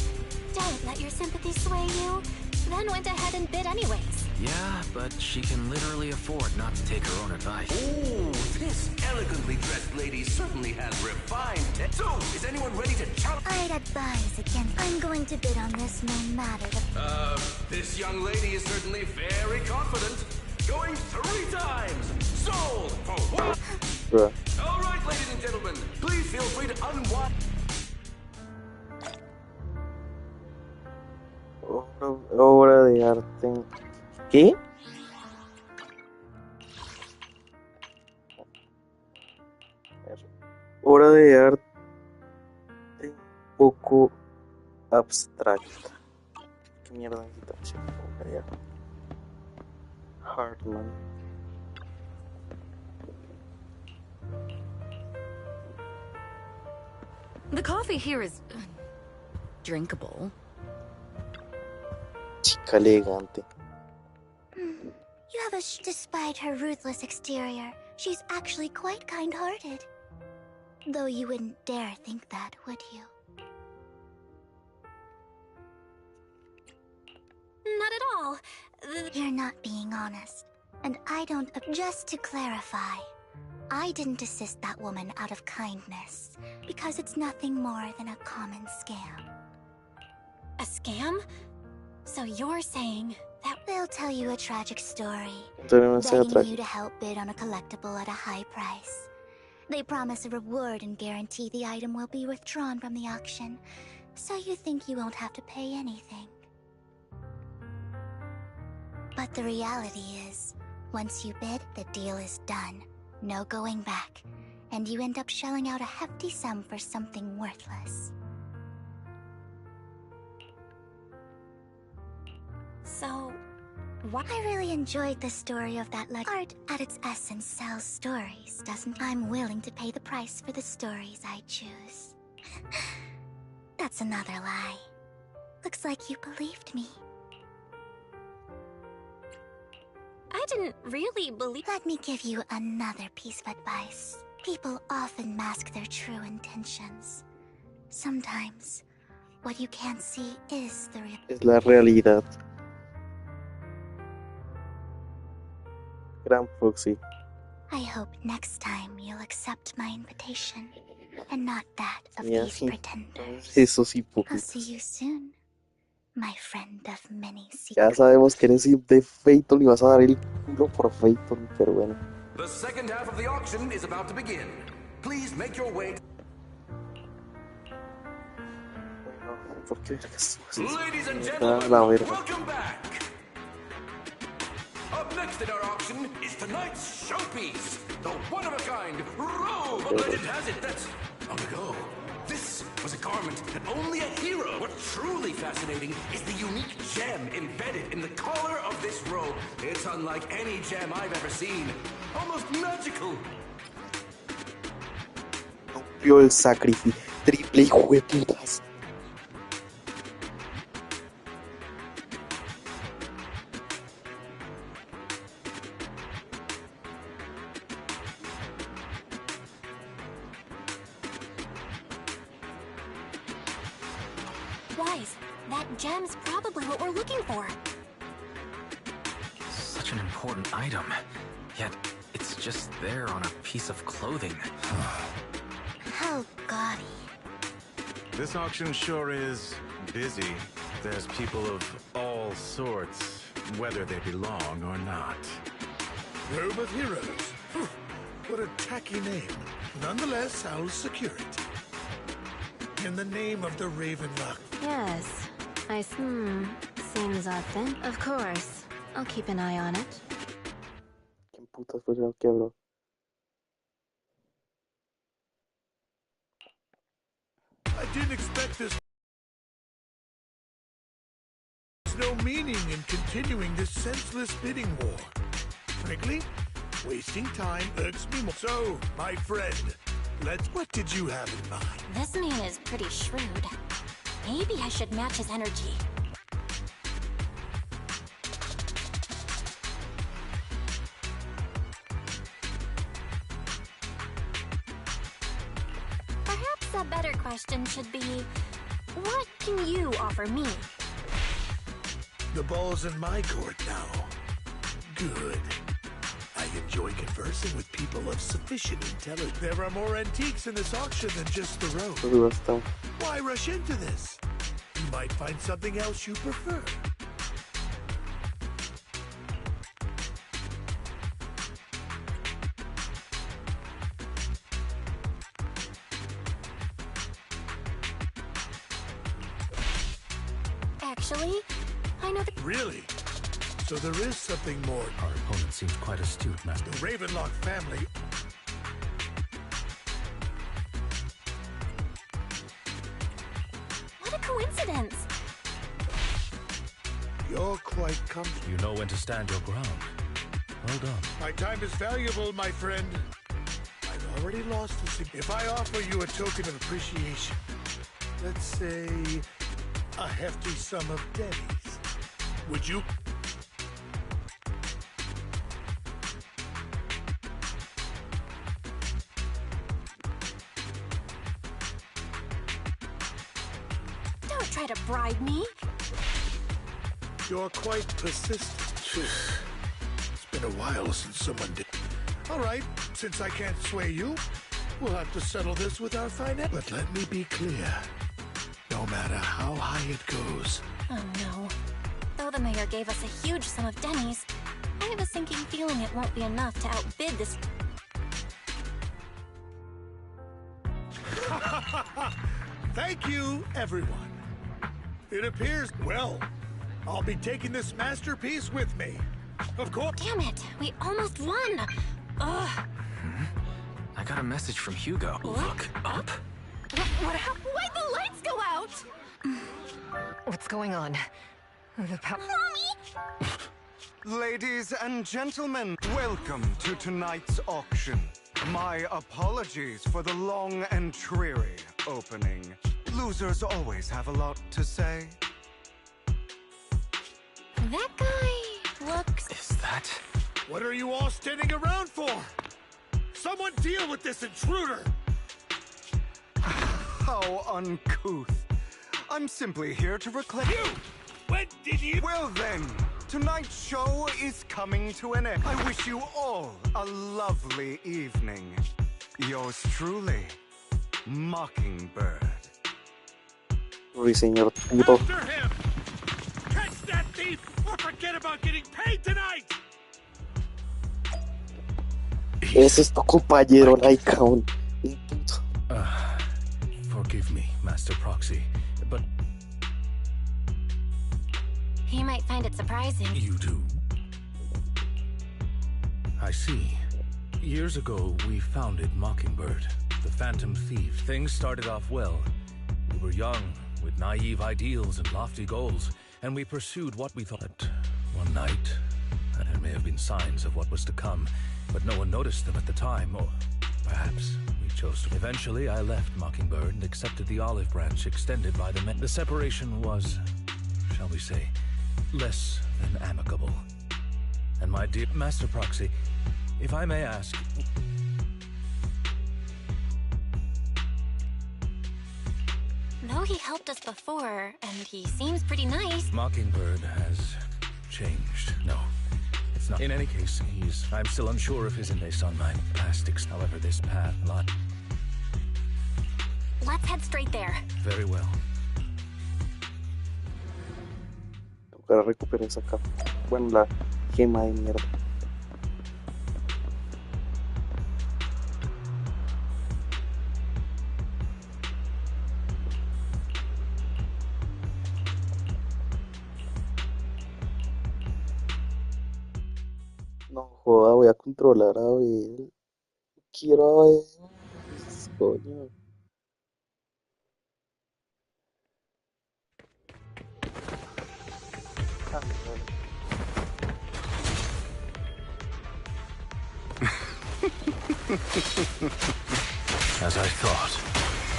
don't let your sympathy sway you, then went ahead and bid anyways. Yeah, but she can literally afford not to take her own advice. Oh, this elegantly dressed lady certainly has refined taste. So, is anyone ready to challenge? I'd advise against... I'm going to bid on this no matter the... This young lady is certainly very confident. Going 3 times. Sold for one. Bro. All right, ladies and gentlemen, please feel free to unwind. Obra de arte. ¿Qué? Obra de arte poco abstracta. ¿Qué mierda necesita? Hartman. The coffee here is drinkable. Chica elegante. You have a despite her ruthless exterior, she's actually quite kind-hearted. Though you wouldn't dare think that, would you? Not at all. You're not being honest. And I don't... Just to clarify, I didn't assist that woman out of kindness, because it's nothing more than a common scam. A scam? So you're saying that they'll tell you a tragic story, Tenemos esa begging you traje. to help bid on a collectible at a high price. They promise a reward and guarantee the item will be withdrawn from the auction, so you think you won't have to pay anything. But the reality is, once you bid, the deal is done. No going back, and you end up shelling out a hefty sum for something worthless. So, why? I really enjoyed the story of that art at its essence sells stories, doesn't it? I'm willing to pay the price for the stories I choose. That's another lie. Looks like you believed me. I didn't really believe. Let me give you another piece of advice. People often mask their true intentions. Sometimes, what you can't see is the real. Es la realidad. Gran Foxy. I hope next time you'll accept my invitation, and not that of Ya these sí. pretenders. Esos I'll hipócritas. see you soon, my friend of many Ya secrets. sabemos que eres de Phaeton y vas a dar el culo por Phaeton, pero bueno. The second half of the auction is about to begin. Please make your way. ¿Por qué? Ladies and Ah, gentlemen, la verga. welcome back. Up next in our auction is tonight's showpiece, the one-of-a-kind robe. But legend has it that long ago, this was a garment that only a hero. What's truly fascinating is the unique gem embedded in the collar of this robe. It's unlike any gem I've ever seen. Almost magical. Vio el sacrificio. Triple hijo de putas. Wise, that gem's probably what we're looking for. Such an important item, yet it's just there on a piece of clothing. How gaudy. This auction sure is busy. There's people of all sorts, whether they belong or not. Robe of Heroes. Phew, what a tacky name. Nonetheless, I'll secure it. In the name of the Ravenlock. Yes. Seems authentic. Of course. I'll keep an eye on it. ¿Quién putas fue el que habló? I didn't expect this. There's no meaning in continuing this senseless bidding war. Frankly, wasting time irks me more. So, my friend, what did you have in mind? This man is pretty shrewd. Maybe I should match his energy. Perhaps a better question should be, what can you offer me? The ball's in my court now. Good. I enjoy conversing with people of sufficient intelligence. There are more antiques in this auction than just the robe. Why rush into this? You might find something else you prefer. Actually, I know that. Really? So there is something more. Our opponent seems quite astute, Master. The Ravenlock family. What a coincidence! You're quite comfortable. You know when to stand your ground. Well done. My time is valuable, my friend. I've already lost this. If I offer you a token of appreciation, let's say a hefty sum of pennies, would you? Don't try to bribe me. You're quite persistent. It's been a while since someone did. All right, Since I can't sway you, we'll have to settle this with our finance. But let me be clear. No matter how high it goes. Oh no. Though the mayor gave us a huge sum of dennies, I have a sinking feeling it won't be enough to outbid this. Thank you, everyone. It appears, well, I'll be taking this masterpiece with me. Of course. Damn it, we almost won. Ugh. I got a message from Hugo. Look up. What happened? Why'd the lights go out? What's going on? Mommy! Ladies and gentlemen, welcome to tonight's auction. My apologies for the long and dreary opening. Losers always have a lot to say. That guy looks... Is that... What are you all standing around for? Someone deal with this intruder! How uncouth. I'm simply here to reclaim... You! When did you... Well then, tonight's show is coming to an end. I wish you all a lovely evening. Yours truly, Mockingbird. Uy, señor puto. After him! Catch that thief or forget about getting paid tonight! Ese es tu compañero, Lycaon. Forgive me, Master Proxy, but... He might find it surprising. You do? I see. Years ago, we founded Mockingbird, the Phantom Thief. Things started off well. We were young, with naive ideals and lofty goals, and we pursued what we thought. One night, there may have been signs of what was to come, but no one noticed them at the time, or perhaps we chose to. Eventually, I left Mockingbird and accepted the olive branch extended by the men. The separation was, shall we say, less than amicable. And my dear Master Proxy, if I may ask... Though he helped us before, and he seems pretty nice. Mockingbird has changed. No, it's not. In any case, I'm still unsure of his based on my past. However, this path lies. Let's head straight there. Very well. Para recuperar esa capa. Bueno, la gema de mierda. No joda, voy a controlar a ver. Quiero ver. Coño. As I thought,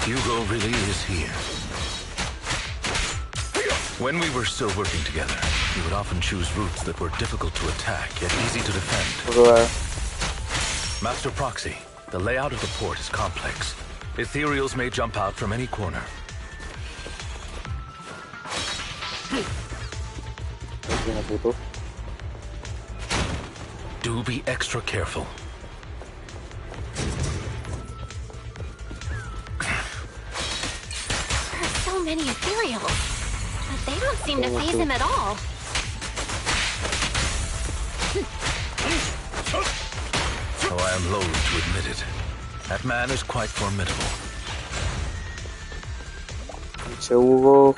Hugo really is here. When we were still working together, we would often choose routes that were difficult to attack, yet easy to defend. Master Proxy, the layout of the port is complex. Ethereals may jump out from any corner. Do be extra careful. There are so many ethereals, but they don't seem to faze him at all. Though I am loath to admit it, that man is quite formidable. Hugo.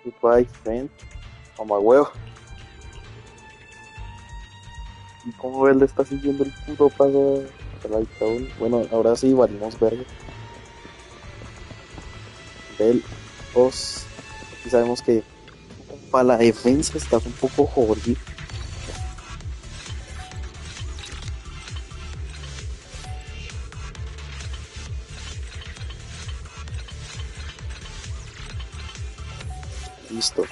Goodbye, friend. Toma huevo. ¿Y cómo él le está siguiendo el puto paso a la dictadura? Bueno, ahora sí valimos verga. Del 2. Aquí sabemos que para la defensa está un poco jodido. Listo.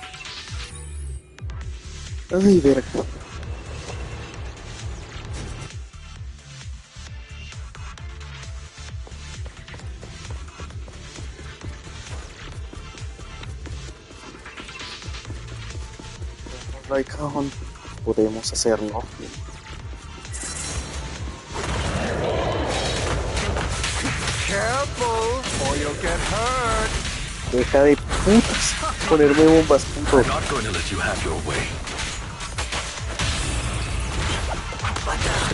Ay, verga. No hay cajón. Podemos hacerlo. Careful, or you'll get hurt. Deja de putas ponerme bombas, puto. I'm not going to let you have your way.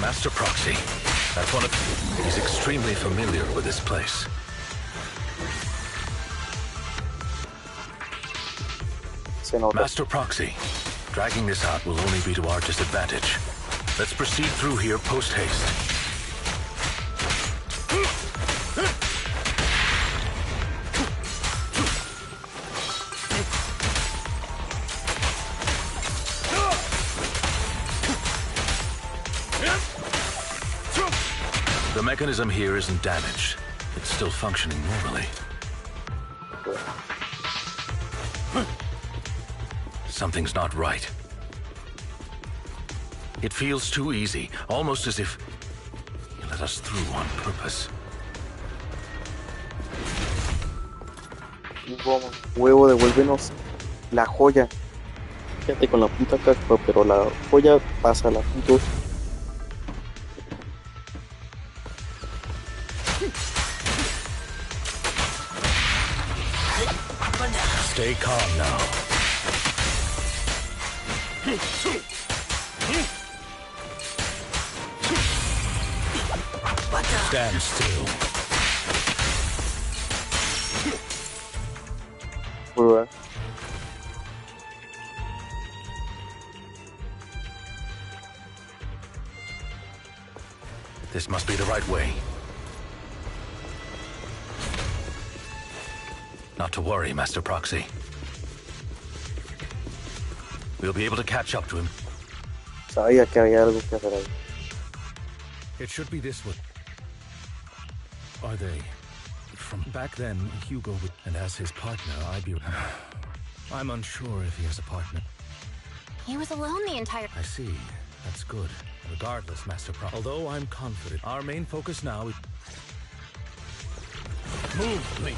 Master Proxy. That's one of... He's extremely familiar with this place. Master Proxy. Dragging this out will only be to our disadvantage. Let's proceed through here post-haste. The mechanism here isn't damaged. It's still functioning normally. Something's not right. It feels too easy, almost as if you let us through on purpose. Huevo, devuélvenos la joya. Fíjate con la puta caspa, pero la joya pasa la puto. Stay calm now. Stand still. Prueba. This must be the right way. Not to worry, Master Proxy. We'll be able to catch up to him. Sabía que había algo que hacer ahí. It should be this way. Are they? From back then, Hugo would... And as his partner, I'd be... I'm unsure if he has a partner. He was alone the entire... I see. That's good. Regardless, Master Pro... Although I'm confident, our main focus now is... Move, please.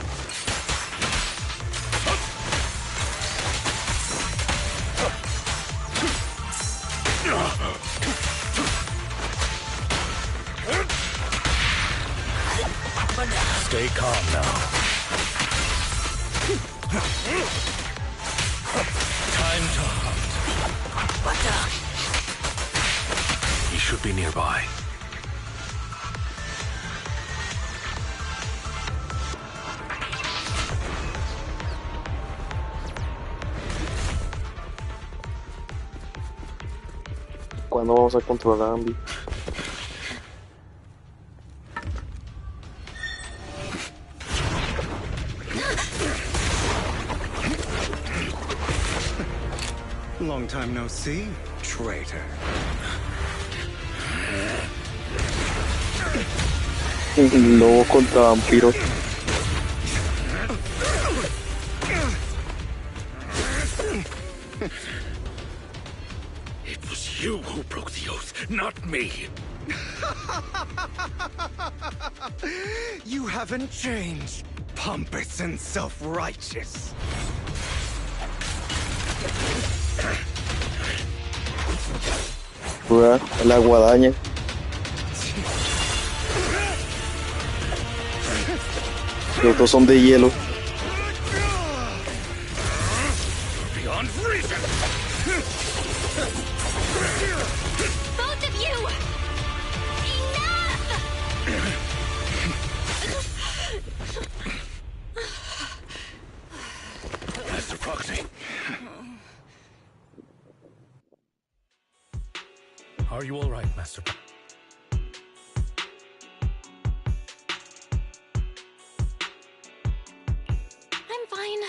Stay calm now. Time to hunt. He should be nearby. ¿Cuándo vamos a controlar a Andy? Long time no see, traitor. Lobo contra vampiro. It was you who broke the oath, not me. You haven't changed, pompous and self-righteous. Prueba la guadaña. Los dos son de hielo. Beyond reason. Both of you! Enough! Master Proxy. Are you all right, Master Proxy? I'm fine.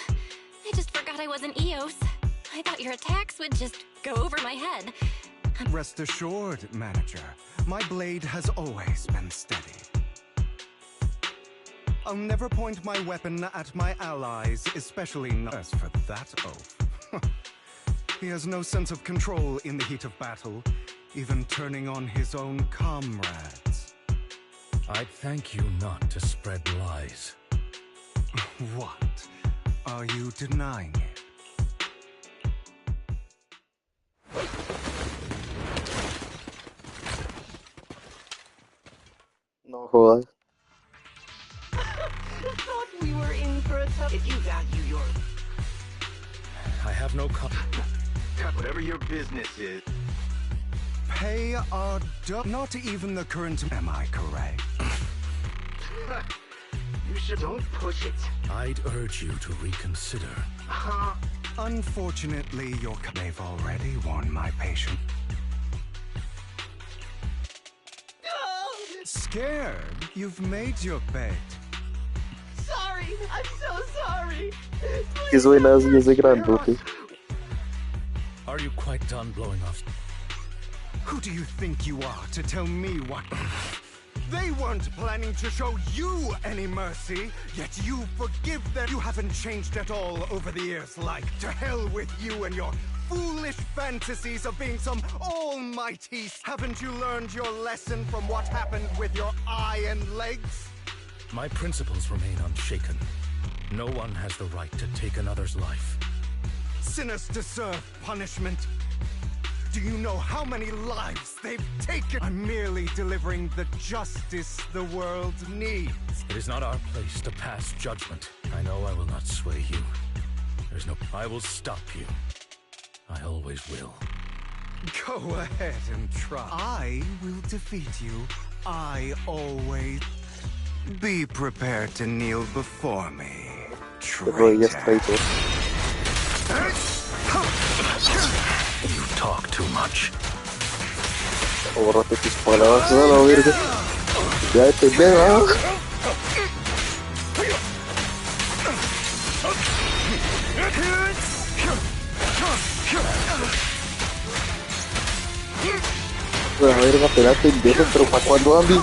I just forgot I wasn't Eos. I thought your attacks would just go over my head. Rest assured, manager, my blade has always been steady. I'll never point my weapon at my allies, especially not as for that oath. He has no sense of control in the heat of battle, even turning on his own comrades. I'd thank you not to spread lies. What? Are you denying it? jodas. Thought we were in for a tough. If you value your. I have no Whatever your business is. Pay our not even the current. Am I correct? You should don't push it. I'd urge you to reconsider. Unfortunately, they've already won my patience. Scared? You've made your bed. Sorry, I'm so sorry. Que suena así ese grandote. Are you quite done blowing off? Who do you think you are to tell me what? They weren't planning to show you any mercy, yet you forgive them. You haven't changed at all over the years, like to hell with you and your foolish fantasies of being some almighty. Haven't you learned your lesson from what happened with your eye and legs? My principles remain unshaken. No one has the right to take another's life. Sinners deserve punishment. Do you know how many lives they've taken? I'm merely delivering the justice the world needs. It is not our place to pass judgment. I know I will not sway you. There's no... I will stop you. I always will. Go ahead and try. I will defeat you. I always... Be prepared to kneel before me, traitor. You talk too much. Ahórrate tus palabras a la verga. Ya de pendeja. La verga, pelea pendejo, pero ¿pa' cuándo, Andy?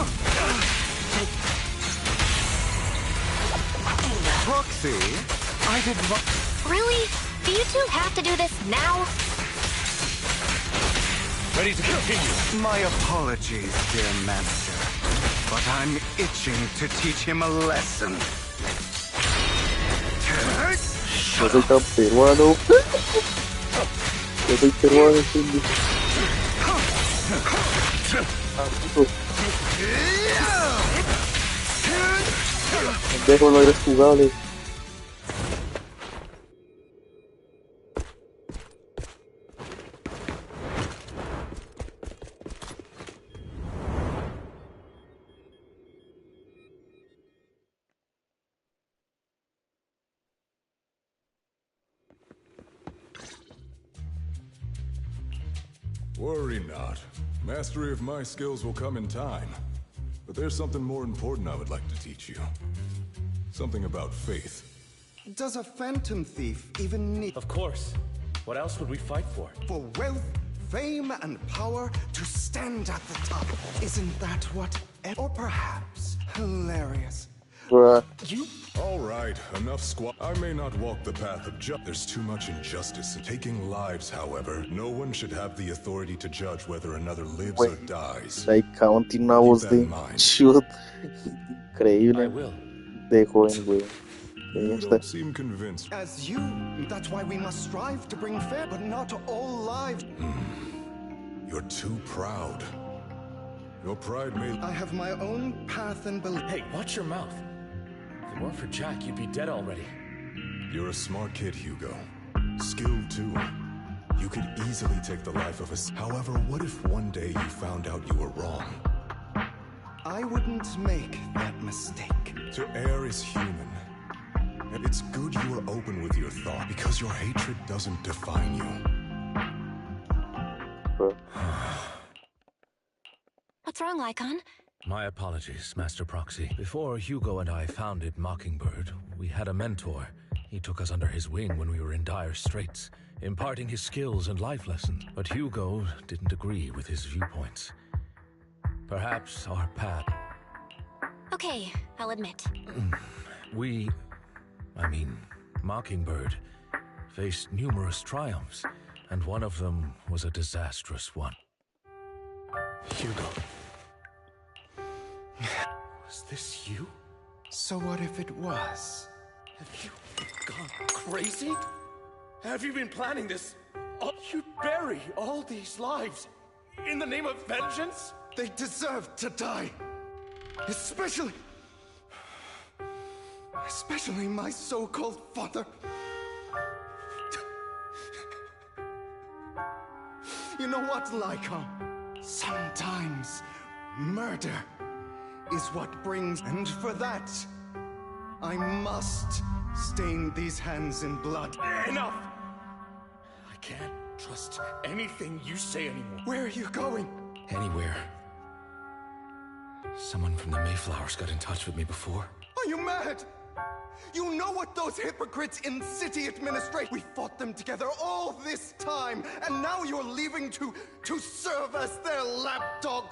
Proxy, I did not... Really? Do you two have to do this now? Ready to continue. My apologies, dear master, but I'm itching to teach him a lesson. Yo soy tan peruano. Yo soy peruano, pendejo. Pendejo, no eres jugable. Worry not. Mastery of my skills will come in time. But there's something more important I would like to teach you. Something about faith. Does a phantom thief even need... Of course. What else would we fight for? For wealth, fame, and power to stand at the top. Isn't that what... Or perhaps hilarious. Bruh. All right, enough squat. I may not walk the path of justice. There's too much injustice in taking lives, however. No one should have the authority to judge whether another lives or dies. Like, counting una voz de shoot. Increíble. I will. De joven, güey. You don't seem convinced. As you, that's why we must strive to bring fair, but not all lives. You're too proud. Your pride may... I have my own path and belief. Hey, watch your mouth. If it weren't for Jack, you'd be dead already. You're a smart kid, Hugo. Skilled, too. You could easily take the life of us. However, what if one day you found out you were wrong? I wouldn't make that mistake. To err is human. It's good you are open with your thought, because your hatred doesn't define you. What's wrong, Lycon? My apologies, Master Proxy. Before Hugo and I founded Mockingbird, we had a mentor. He took us under his wing when we were in dire straits, imparting his skills and life lessons. But Hugo didn't agree with his viewpoints. Perhaps our path... Okay, I'll admit. Mockingbird faced numerous triumphs, and one of them was a disastrous one. Hugo. Was this you? So what if it was? Have you gone crazy? Have you been planning this? You'd bury all these lives in the name of vengeance? They deserve to die. Especially my so-called father. You know what, Lycon? Sometimes murder is what brings... And for that, I must stain these hands in blood. Enough! I can't trust anything you say anymore. Where are you going? Anywhere. Someone from the Mayflowers got in touch with me before. Are you mad? You know what those hypocrites in city administration... We fought them together all this time, and now you're leaving to serve as their lapdog.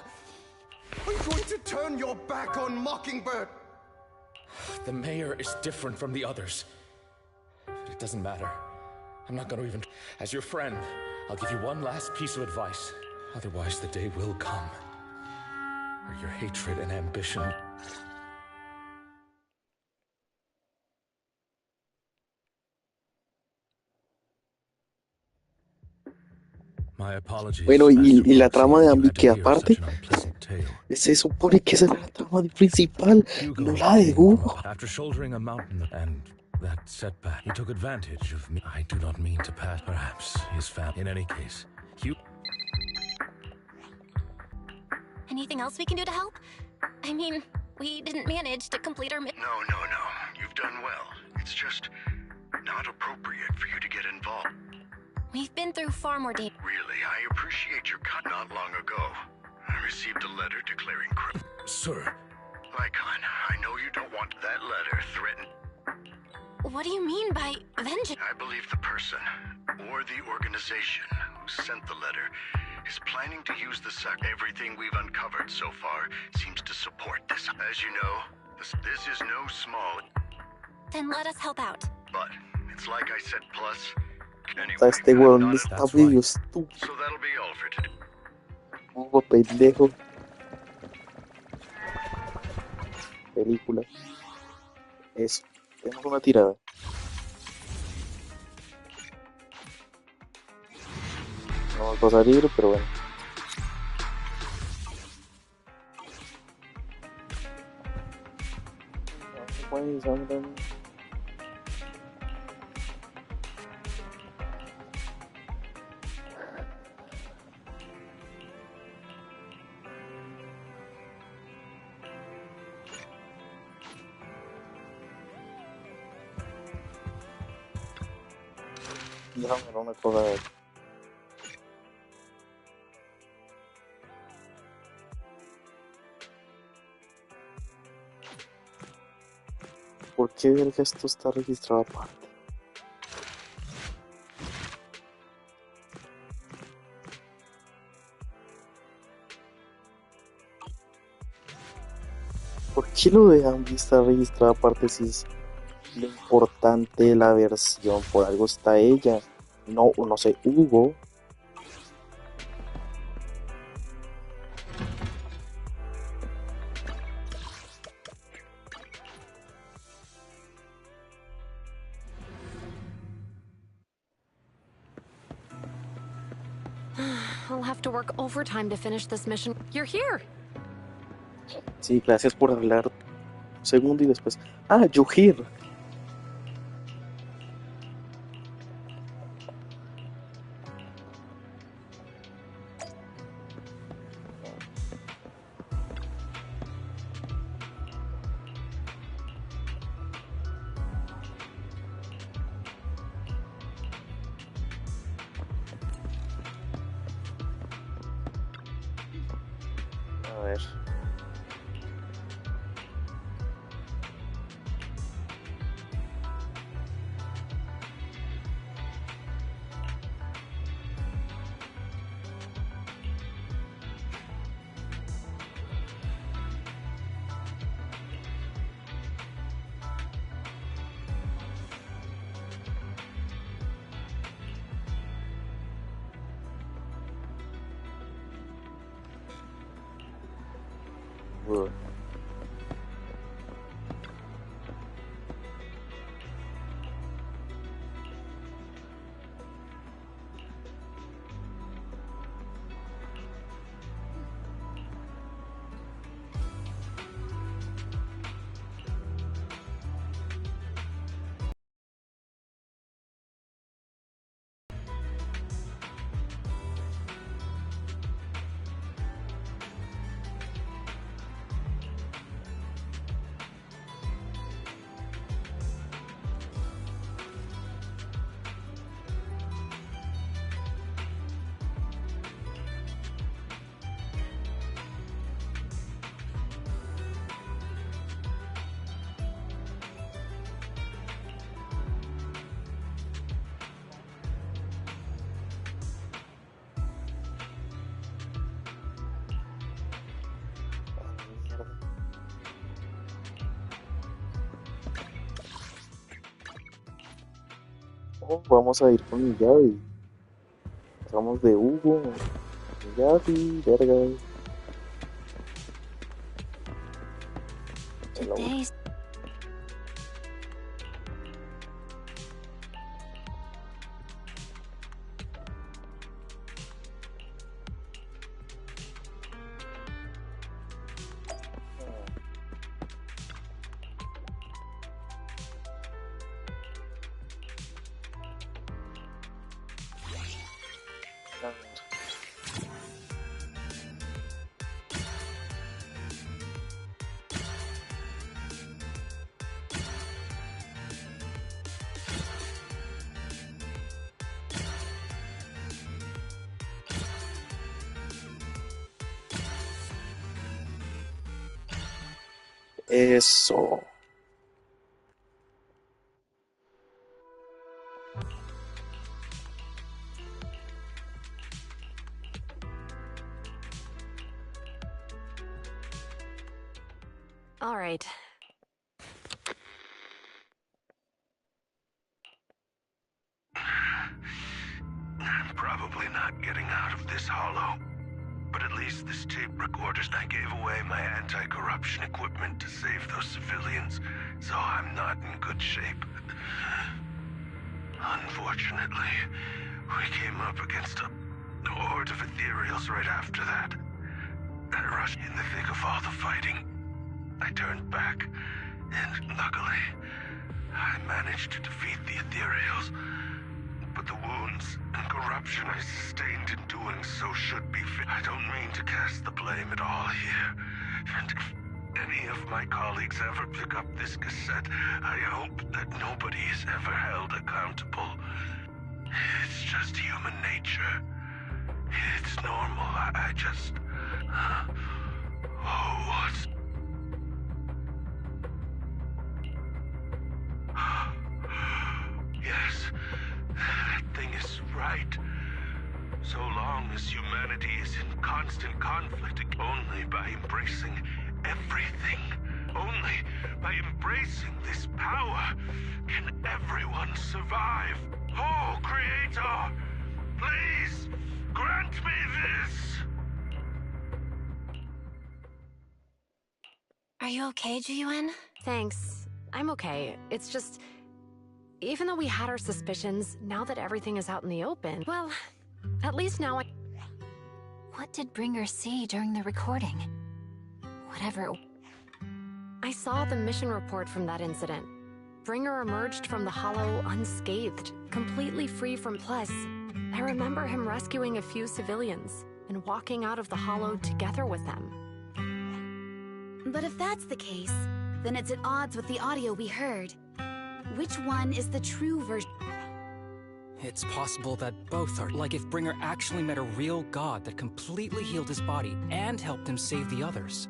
Are you going to turn your back on Mockingbird? The mayor is different from the others. But it doesn't matter. I'm not going to even... As your friend, I'll give you one last piece of advice. Otherwise, the day will come where your hatred and ambition... My apologies. Bueno, y la Master trama de Foxy. You Ambi, had to que hear aparte such an unpleasant tale. se supone que esa es la trama principal, no Hugo la de came from Hugo. after shouldering a mountain and that setback, he took advantage of me. I do not mean to pass. Perhaps his family. In any case, Hugo. Anything else we can do to help? I mean, we didn't manage to complete our... No. You've done well. It's just not appropriate for you to get involved. We've been through far more danger. Really, I appreciate your cut. Not long ago, I received a letter declaring Sir. Lycon, I know you don't want that letter threatened. What do you mean by vengeance? I believe the person, or the organization, who sent the letter is planning to use the Everything we've uncovered so far seems to support this. As you know, this is no small... Then let us help out. But, it's like I said, plus... Está este weón, está medio estúpido. So that'll be all for today. Hugo pendejo. Película. Eso. Tenemos una tirada. No vamos a salir, pero bueno. Pues, anda. Déjame ver una cosa. ¿Por qué el gesto está registrado aparte? ¿Por qué lo de Ambi está registrado aparte si es lo importante de la versión? Por algo está ella. No sé, Hugo. I'll have to work overtime to finish this mission. You're here. Sí, gracias por hablar. Un segundo y después. Ah, Yuhir. A ver. Ugh. O vamos a ir con mi llave. Pasamos de Hugo, mi llave, verga. Today's Eso. All right. I'm probably not getting out of this hollow. But at least this tape recorder's I gave away my anti-corruption equipment to save those civilians, so I'm not in good shape. Unfortunately, we came up against a horde of ethereals right after that. I rushed in the thick of all the fighting. I turned back, and luckily, I managed to defeat the ethereals. But the wounds and corruption I sustained in doing so should be I don't mean to cast the blame at all here. And if any of my colleagues ever pick up this cassette, I hope that nobody is ever held accountable. It's just human nature. It's normal. I just... Oh, what's... Yes, that thing is right. So long as humanity is in constant conflict, only by embracing everything, only by embracing this power, can everyone survive. Oh, Creator, please grant me this. Are you okay, Jiyuan? Thanks. I'm okay. It's just... Even though we had our suspicions, now that everything is out in the open, well, at least now I... What did Bringer see during the recording? Whatever. I saw the mission report from that incident. Bringer emerged from the hollow unscathed, completely free from plus. I remember him rescuing a few civilians and walking out of the hollow together with them. But if that's the case, then it's at odds with the audio we heard. Which one is the true version? It's possible that both are. Like if Bringer actually met a real god that completely healed his body and helped him save the others.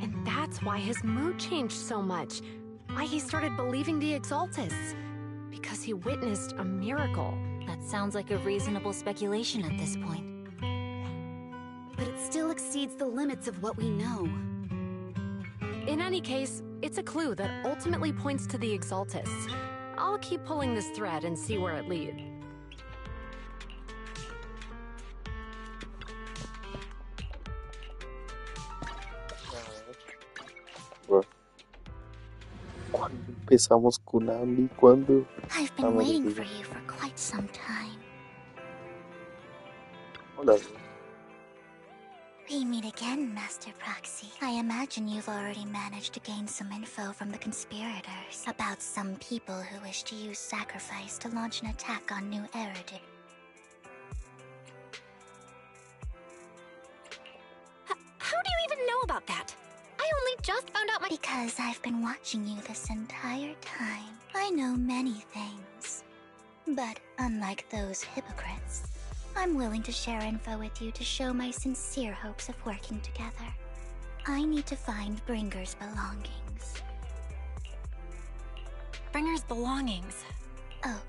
And that's why his mood changed so much. Why he started believing the Exaltus. Because he witnessed a miracle. That sounds like a reasonable speculation at this point. But it still exceeds the limits of what we know. In any case, it's a clue that ultimately points to the Exaltus. I'll keep pulling this thread and see where it leads. ¿Cuándo empezamos con Abby? ¿Cuándo? I've been waiting for you for quite some time. Hola. We meet again, Master Proxy. I imagine you've already managed to gain some info from the conspirators about some people who wish to use sacrifice to launch an attack on New Eridu. How do you even know about that? I only just found out Because I've been watching you this entire time. I know many things. But unlike those hypocrites, I'm willing to share info with you to show my sincere hopes of working together. I need to find Bringer's belongings. Bringer's belongings? Oh,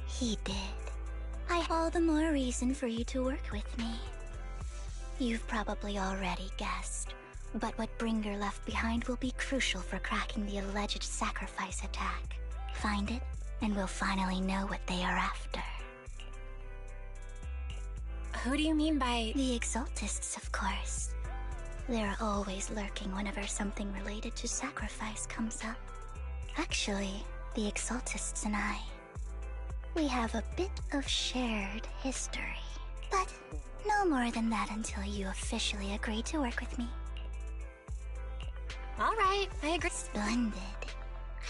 he did. I have all the more reason for you to work with me. You've probably already guessed, but what Bringer left behind will be crucial for cracking the alleged sacrifice attack. Find it, and we'll finally know what they are after. Who do you mean by... The Exaltists, of course. They're always lurking whenever something related to sacrifice comes up. Actually, the Exaltists and I, we have a bit of shared history. But no more than that until you officially agree to work with me. All right, I agree. Splendid.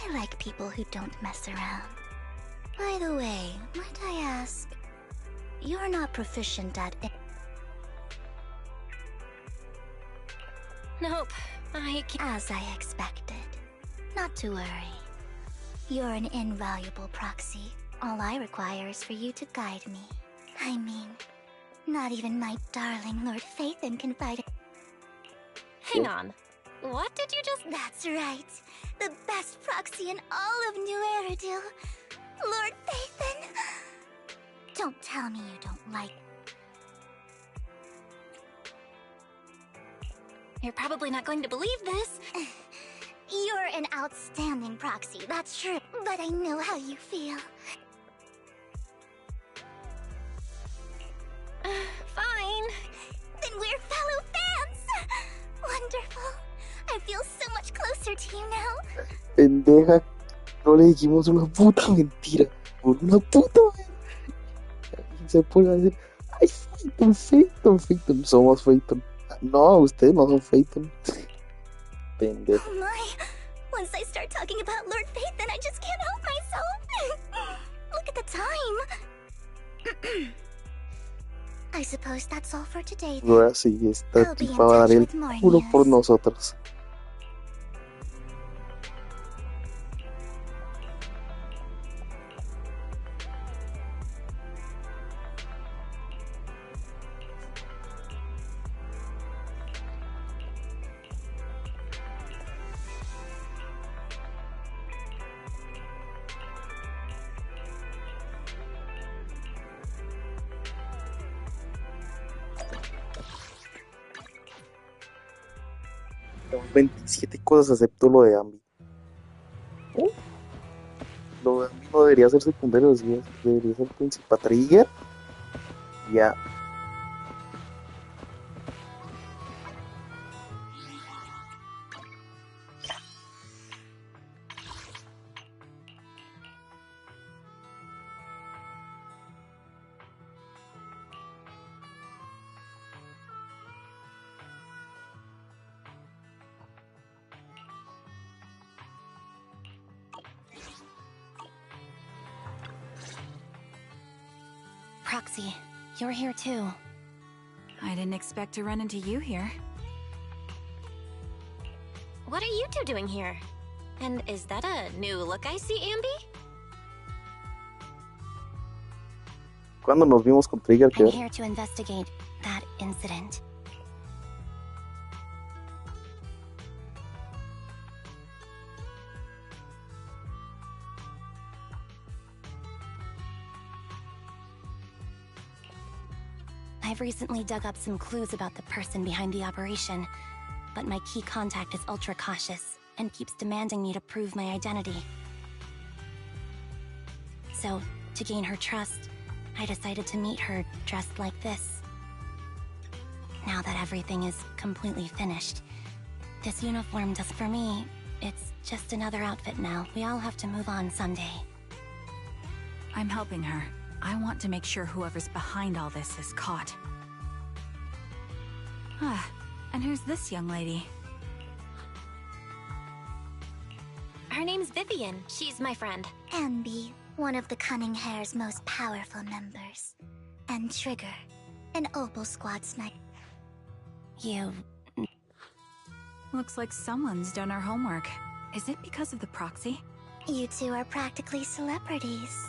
I like people who don't mess around. By the way, might I ask, you're not proficient at it? Nope, I can't. As I expected. Not to worry. You're an invaluable proxy. All I require is for you to guide me. I mean, not even my darling Lord Phaethon can fight it. Hang on. What did you just... That's right. The best proxy in all of New Eridu. Lord Phaethon. Don't tell me you don't like... You're probably not going to believe this. You're an outstanding proxy, that's true. But I know how you feel. Fine. Then we're fellow fans! Wonderful. I feel so much closer to you now. Pendeja, no le dijimos una puta mentira. Por una puta mentira. Y se pone a decir, ay, Phaeton, Phaeton, Phaeton. Somos Phaeton. No, ustedes no son Phaeton. Pendeja. Oh my. Once I start talking about Lord Phaethon, I just can't help myself. Look at the time. I suppose that's all for today. Ahora sí, esta tipa va a dar el culo por nosotros. Tengo 27 cosas excepto lo de Ambi. Lo de Ambi no debería ser secundario, debería ser principal. Trigger. Ya. Proxy, you're here too. I didn't expect to run into you here. What are you two doing here? And is that a new look I see, Ambi? Cuando nos vimos con Trigger, I'm here to investigate that incident. I've recently dug up some clues about the person behind the operation, but my key contact is ultra cautious and keeps demanding me to prove my identity. So, to gain her trust, I decided to meet her dressed like this. Now that everything is completely finished, this uniform does for me. It's just another outfit now. We all have to move on someday. I'm helping her. I want to make sure whoever's behind all this is caught. Ah, and who's this young lady? Her name's Vivian. She's my friend. Ambi, one of the Cunning Hair's most powerful members. And Trigger, an Opal Squad sniper. You... Looks like someone's done our homework. Is it because of the proxy? You two are practically celebrities.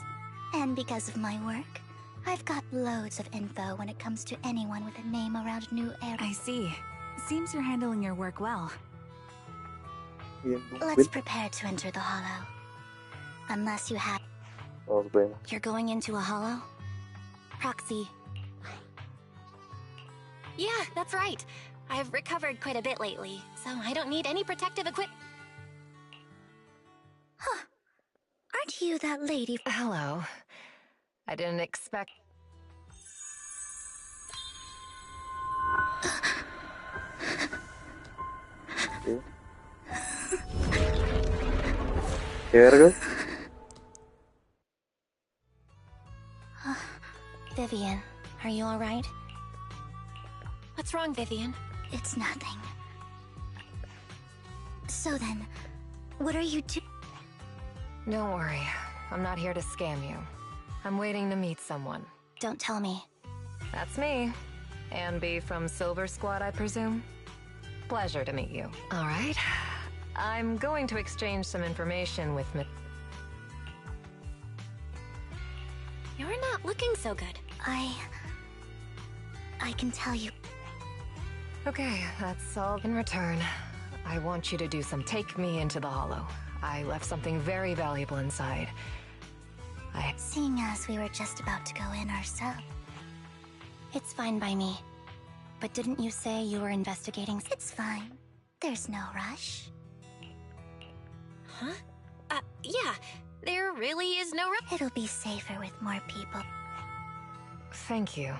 And because of my work, I've got loads of info when it comes to anyone with a name around New Era. I see. Seems you're handling your work well. Let's prepare to enter the Hollow. Unless you have... You're going into a hollow? Proxy. Yeah, that's right. I've recovered quite a bit lately, so I don't need any protective equipment. Huh. Aren't you that lady? Hello. I didn't expect... ¿Qué? ¿Qué verga? Vivian, are you alright? What's wrong, Vivian? It's nothing. So then, what are you doing? Don't worry. I'm not here to scam you. I'm waiting to meet someone. Don't tell me. That's me. Anne B from Silver Squad, I presume? Pleasure to meet you. All right. I'm going to exchange some information with me. You're not looking so good. I can tell you. Okay, that's all in return. I want you to do some... Take me into the Hollow. I left something very valuable inside. Seeing as we were just about to go in ourselves. It's fine by me. But didn't you say you were investigating? It's fine. There's no rush. Huh? Yeah. There really is no rush. It'll be safer with more people. Thank you.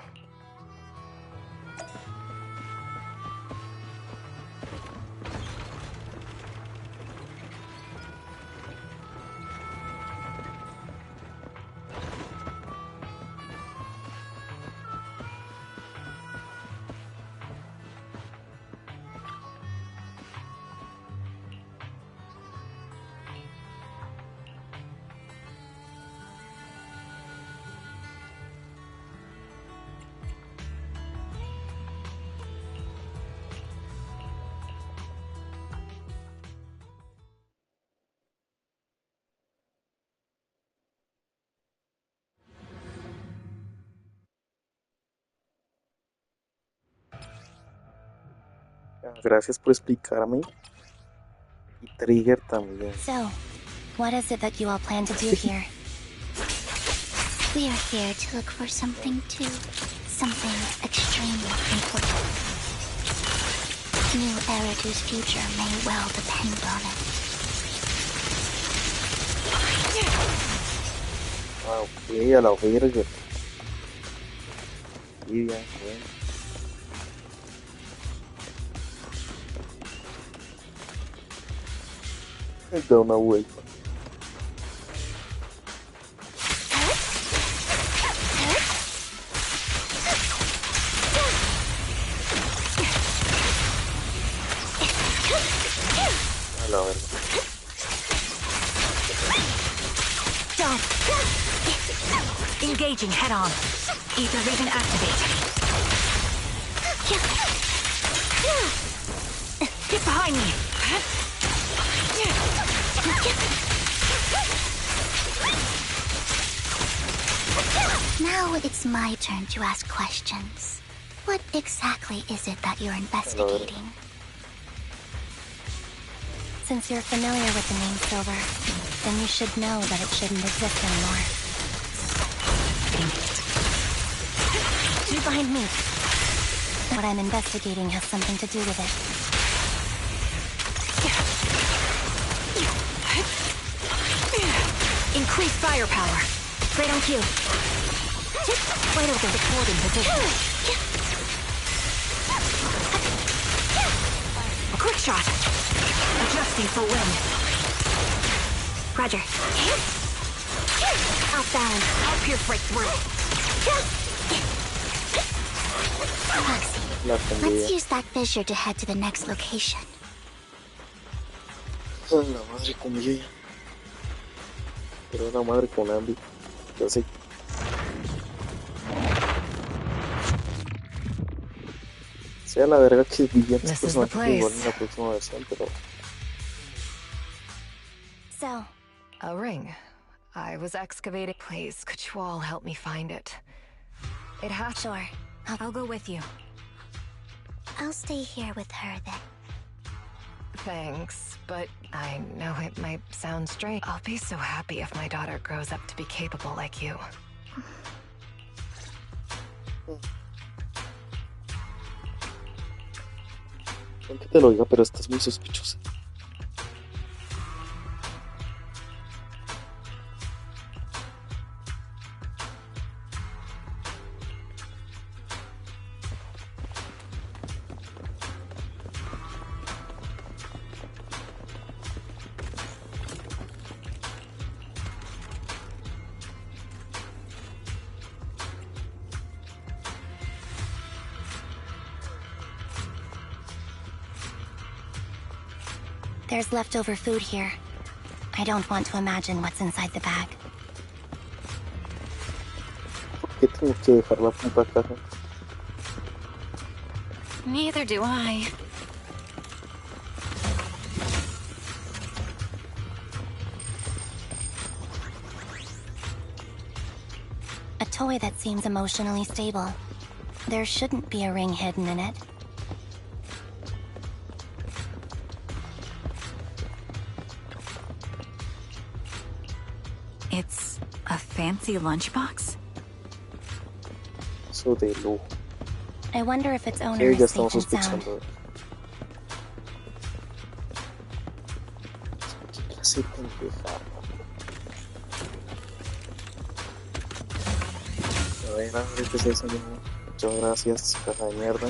Gracias por explicarme. Y Trigger también. So, what is it that you all plan to do here? We are here to look for something something extremely important. New Eridu's future may well depend on it. Ah, ok, a la verga. Y bien, bien. Da una vuelta. A la verga. Done. Engaging head on. Ether Vision activate. Get behind me. Now it's my turn to ask questions. What exactly is it that you're investigating? Since you're familiar with the name Silver, then you should know that it shouldn't exist anymore. Keep behind me. What I'm investigating has something to do with it. Increase firepower. Right on cue. Right over the recording position. A quick shot. Adjusting for wind. Roger. Off balance. I'll pierce right through. Roxy, let's use that fissure to head to the next location. A la madre con ella. Pero la madre con Andy. Ya sé. Sea la verga que Vivian es personaje igual en la próxima versión, pero... So, a ring. I was excavating. Please, could you all help me find it? It has... Sure. I'll go with you. I'll stay here with her then. Thanks, but I know it might sound strange. I'll be so happy if my daughter grows up to be capable like you. Aunque te lo diga, pero estás muy sospechosa. There's leftover food here. I don't want to imagine what's inside the bag. ¿Por qué tengo que dejar la puta caja? Neither do I. A toy that seems emotionally stable. There shouldn't be a ring hidden in it. It's a fancy lunchbox? Eso de lujo. I wonder if its owner Sí, ya is estamos safe and sound. sospechando. ¿Qué clase de pendejada? A ver qué es eso, ¿no? Muchas gracias, caja de mierda.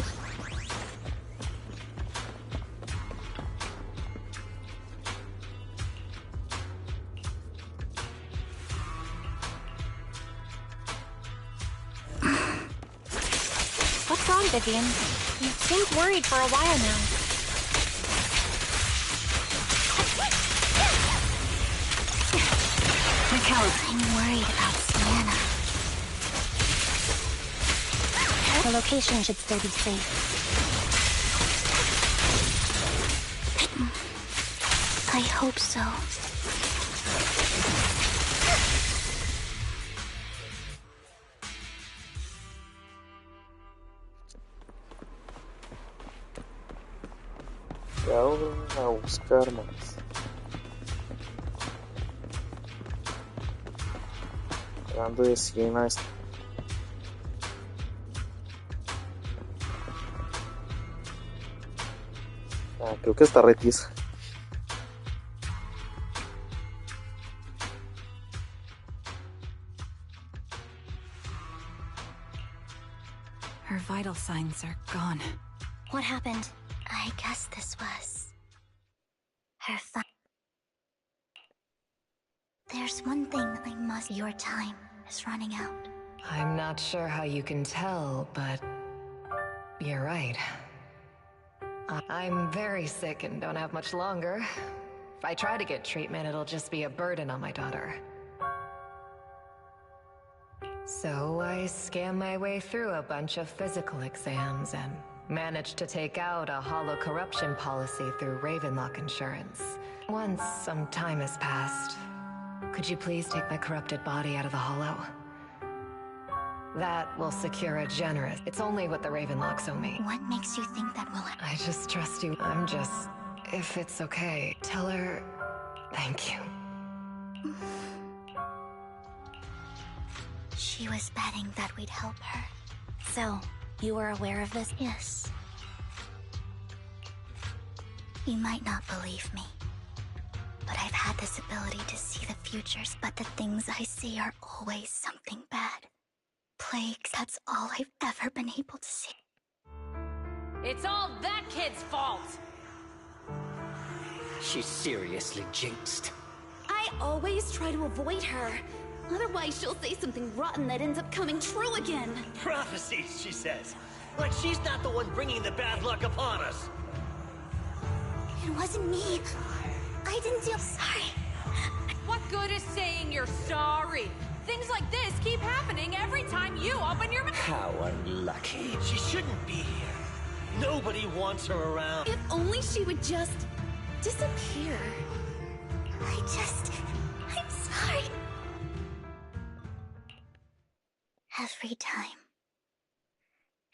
What's wrong, Vivian? You seemed worried for a while now. I'm worried about Sienna. The location should still be safe. I hope so. Y ahora a buscar más. Hablando de Siena, creo que está retiza. Her vital signs are gone. What happened? I guess this was her There's one thing I must. Your time is running out. I'm not sure how you can tell, but you're right. I'm very sick and don't have much longer. If I try to get treatment, it'll just be a burden on my daughter. So I scam my way through a bunch of physical exams and managed to take out a hollow corruption policy through Ravenlock Insurance. Once some time has passed, could you please take my corrupted body out of the hollow? That will secure a generous. It's only what the Ravenlocks owe me. What makes you think that will happen? I just trust you. I'm just... If it's okay, tell her... Thank you. She was betting that we'd help her. So, you were aware of this? Yes. You might not believe me, but I've had this ability to see the futures, but the things I see are always something bad. Plagues, that's all I've ever been able to see. It's all that kid's fault! She's seriously jinxed. I always try to avoid her. Otherwise, she'll say something rotten that ends up coming true again. Prophecies, she says. Like she's not the one bringing the bad luck upon us. It wasn't me. I didn't do... Sorry. What good is saying you're sorry? Things like this keep happening every time you open your mouth. How unlucky. She shouldn't be here. Nobody wants her around. If only she would just disappear. I'm sorry.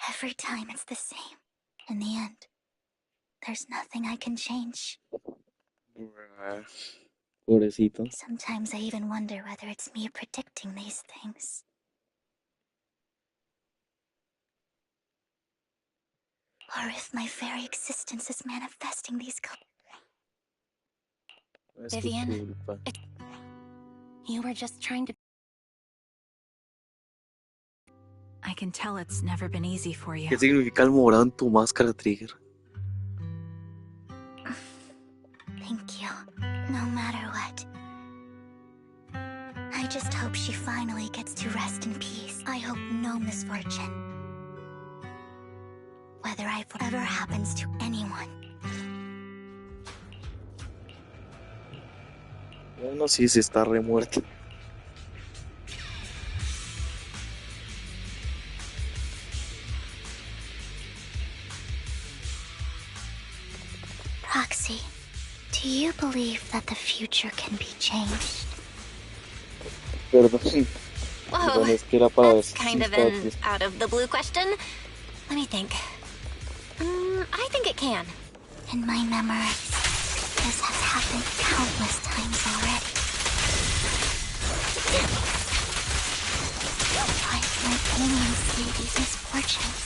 Every time it's the same. In the end, there's nothing I can change. Pobrecito. Sometimes I even wonder whether it's me predicting these things. Or if my very existence is manifesting these Vivian, you were just trying to... I can tell it's never been easy for you. ¿Qué significa el morado en tu máscara, Trigger? Thank you. No matter what. I just hope she finally gets to rest in peace. I hope no misfortune, whether ever happens to anyone. Bueno, sí, sí está re muerto. Proxy, do you believe that the future can be changed? Perdón. Whoa, Bueno, es que era para ver that's si sí kind of estaba an out of the blue question. Let me think. I think it can. In my memory, this has happened countless times already. Why can't anyone see these misfortunes?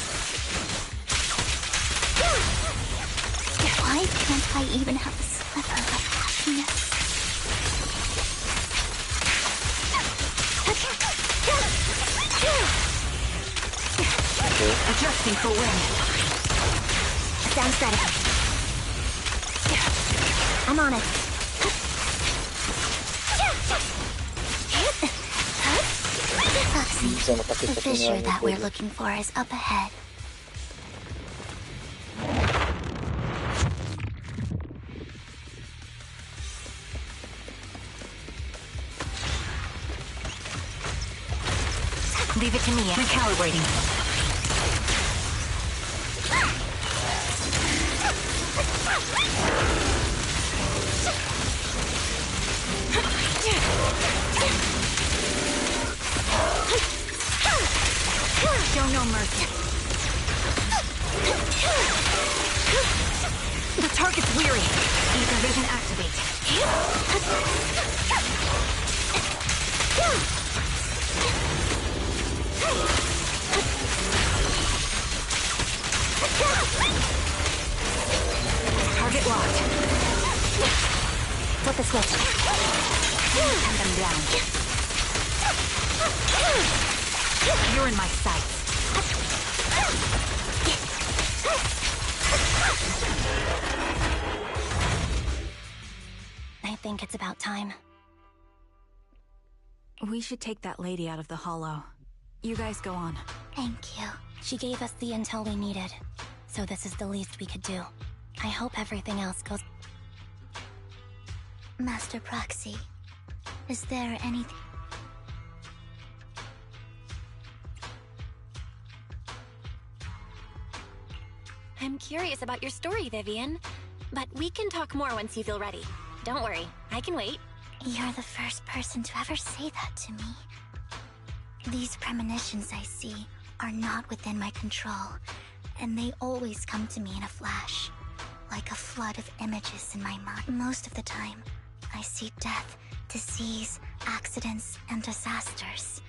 Why can't I even have a sliver of happiness? Adjusting for wind. Sounds better. I'm on it. Foxy, the fissure that we're looking for is up ahead. Leave it to me. Recalibrating. Show no mercy. The target's weary. Ether vision activate. Target locked. Flip the switch. Pin them down. You're in my sights. I think it's about time. We should take that lady out of the hollow. You guys go on. Thank you. She gave us the intel we needed, so this is the least we could do. I hope everything else goes... Master Proxy, is there anything... I'm curious about your story, Vivian. But we can talk more once you feel ready. Don't worry, I can wait. You're the first person to ever say that to me. These premonitions I see are not within my control, and they always come to me in a flash, like a flood of images in my mind. Most of the time, I see death, disease, accidents, and disasters.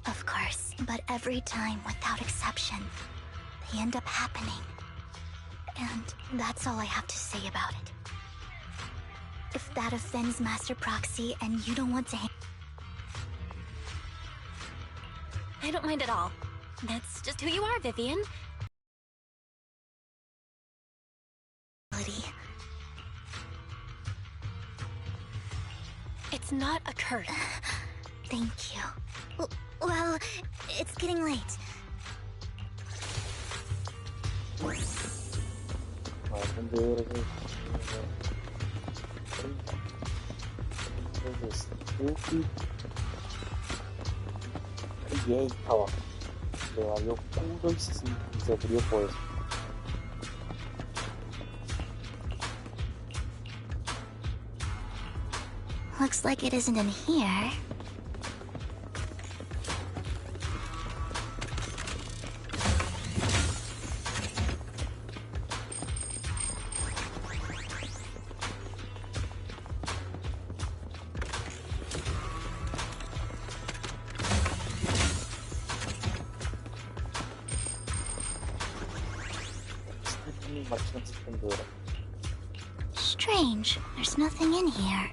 Of course, but every time, without exception, they end up happening. And that's all I have to say about it. If that offends Master Proxy and you don't want to I don't mind at all. That's just who you are, Vivian. It's not a curse. Thank you. Well, it's getting late. Yay, oh, le valió puro y se crió por eso. Looks like it isn't in here. Strange, there's nothing in here.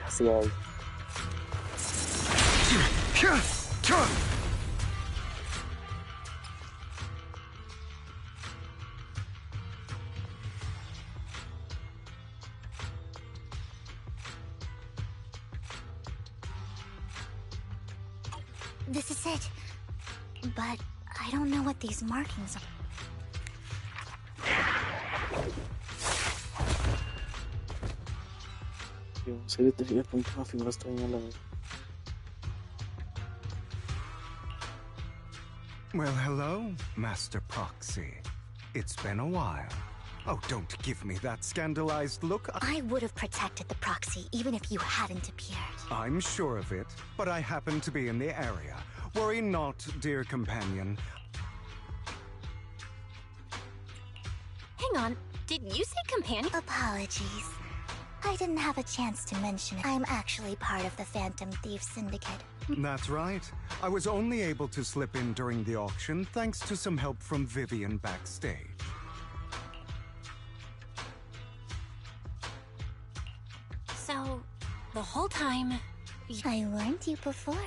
Sí hay. This is it. But I don't know what these markings are. En serio te fijas con una figura extraña a la vez. Well, hello, Master Proxy. It's been a while. Oh, don't give me that scandalized look. I would have protected the proxy even if you hadn't appeared. I'm sure of it, but I happen to be in the area. Worry not, dear companion. Hang on, did you say companion? Apologies. I didn't have a chance to mention it. I'm actually part of the Phantom Thief Syndicate. That's right. I was only able to slip in during the auction thanks to some help from Vivian backstage. So, the whole time... I warned you before.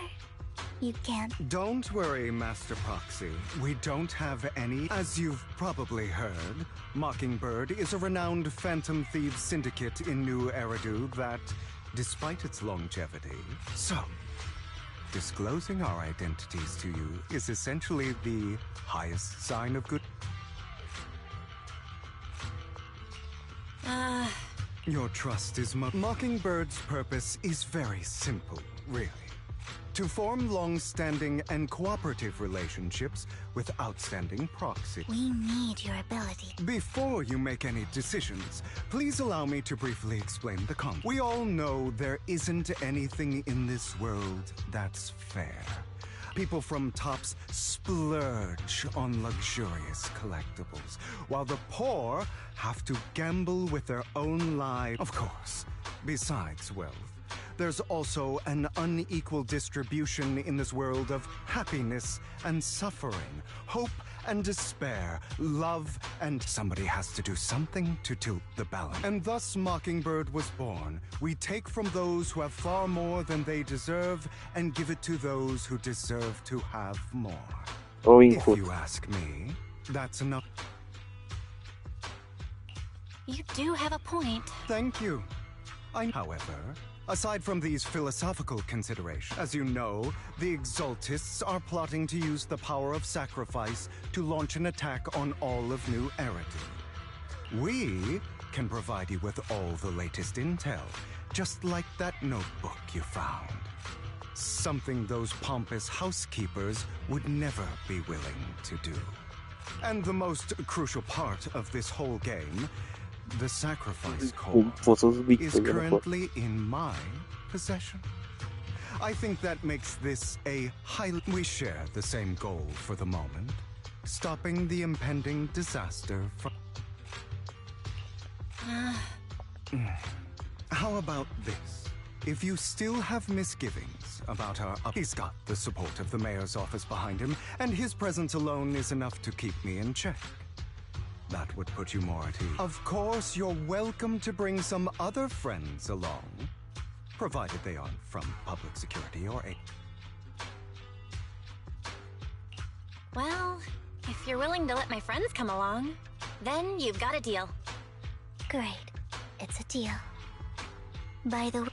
You can't. Don't worry, Master Proxy. We don't have any. As you've probably heard, Mockingbird is a renowned Phantom Thieves syndicate in New Eridu that, despite its longevity... So, disclosing our identities to you is essentially the highest sign of good... Your trust is Mockingbird's purpose is very simple, really. To form long-standing and cooperative relationships with outstanding proxy. We need your ability. Before you make any decisions, please allow me to briefly explain the concept. We all know there isn't anything in this world that's fair. People from tops splurge on luxurious collectibles, while the poor have to gamble with their own lives. Of course, besides wealth, there's also an unequal distribution in this world of happiness and suffering, hope and despair, love, and somebody has to do something to tilt the balance. And thus Mockingbird was born. We take from those who have far more than they deserve and give it to those who deserve to have more. If you ask me, that's enough. You do have a point. Thank you. However, aside from these philosophical considerations, as you know, the Exaltists are plotting to use the power of sacrifice to launch an attack on all of New Eridu. We can provide you with all the latest intel, just like that notebook you found. Something those pompous housekeepers would never be willing to do. And the most crucial part of this whole game, the sacrifice core, is currently in my possession. I think that makes this a highly... We share the same goal for the moment, stopping the impending disaster from... How about this? If you still have misgivings about our... He's got the support of the mayor's office behind him, and his presence alone is enough to keep me in check. That would put you more at ease. Of course, you're welcome to bring some other friends along, provided they aren't from public security or a... Well, if you're willing to let my friends come along, then you've got a deal. Great. It's a deal. By the way...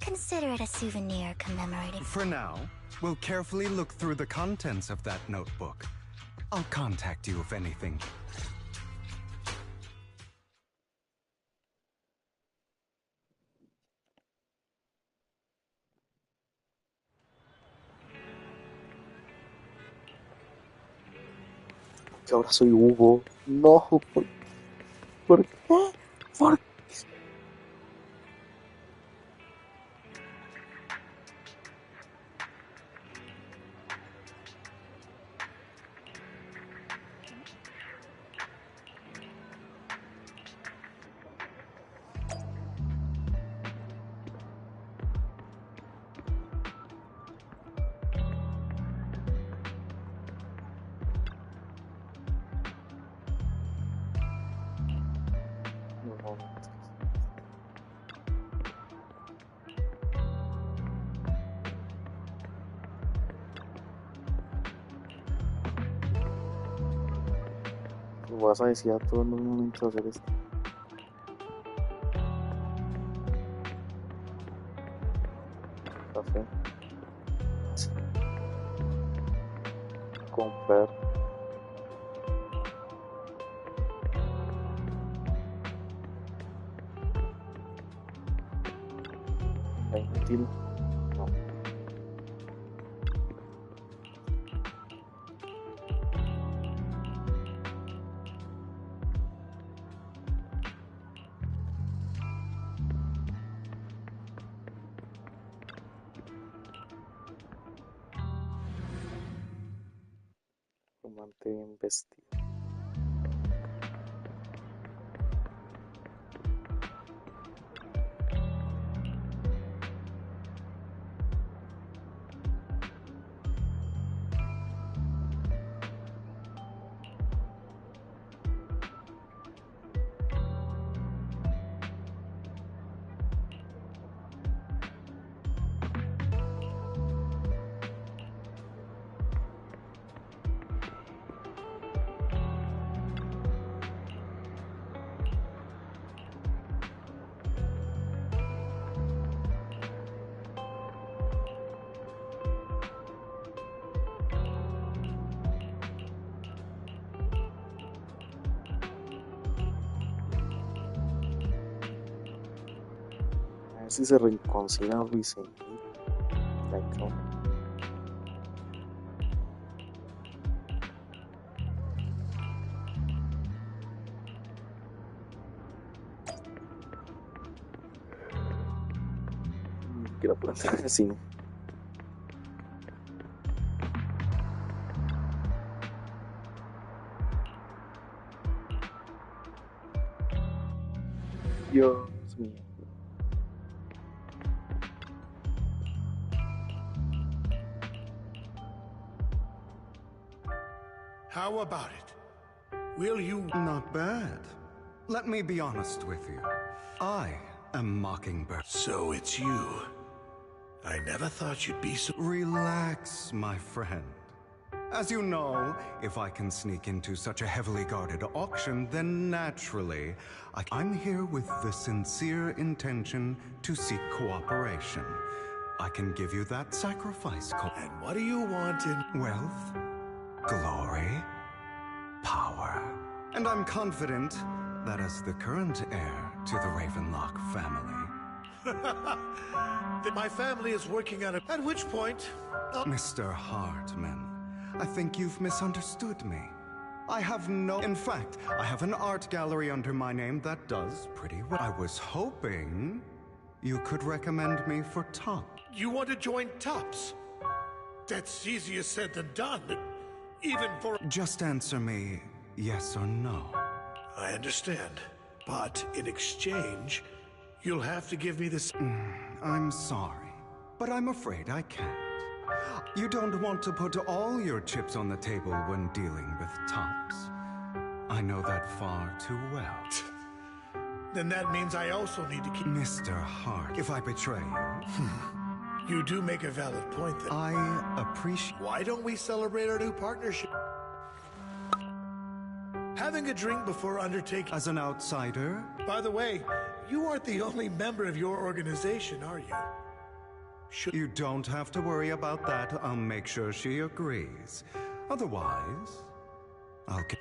Consider it a souvenir commemorating... For now, we'll carefully look through the contents of that notebook. I'll contact you if anything. Que ahora soy Hugo. No, ¿por qué? ¿Por qué? vas a decir a todo el momento hacer esto. Café. Comprar. Inútil. No. Romance bien vestido. A ver si se reconcilia Luis. Quiero plantar el cine. Dios mío. How about it? Will you... Not bad. Let me be honest with you. I am Mockingbird. So it's you. I never thought you'd be so... Relax, my friend. As you know, if I can sneak into such a heavily guarded auction, then naturally, I'm here with the sincere intention to seek cooperation. I can give you that sacrifice call. And what do you want in... Wealth, glory, power. And I'm confident that as the current heir to the Ravenlock family... that my family is working on it. At which point... Mr. Hartman, I think you've misunderstood me. I have no... In fact, I have an art gallery under my name that does pretty well. I was hoping you could recommend me for top. You want to join Tops? That's easier said than done. Even for... Just answer me yes or no. I understand. But in exchange, you'll have to give me this... I'm sorry, but I'm afraid I can't. You don't want to put all your chips on the table when dealing with Tops. I know that far too well. Then that means I also need to keep... Mr. Hart, if I betray you... You do make a valid point then. I appreciate... Why don't we celebrate our new partnership? Having a drink before undertaking... As an outsider? By the way, you aren't the only member of your organization, are you? You don't have to worry about that. I'll make sure she agrees. Otherwise, I'll get...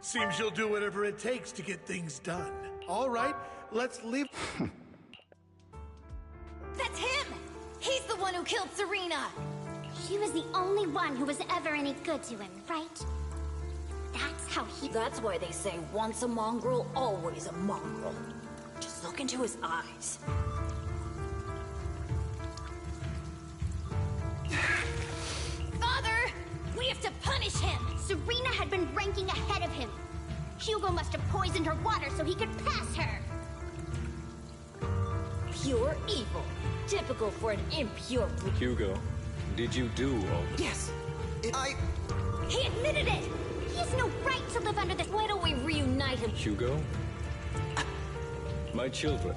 Seems you'll do whatever it takes to get things done. All right, let's leave... That's him! He's the one who killed Serena! She was the only one who was ever any good to him, right? That's how he... That's why they say once a mongrel, always a mongrel. Just look into his eyes. Father! We have to punish him! Serena had been ranking ahead of him. Hugo must have poisoned her water so he could pass her. Pure evil. Typical for an impure... Hugo, did you do all this? Yes! He admitted it! He has no right to live under this... Why don't we reunite him? Hugo? My children,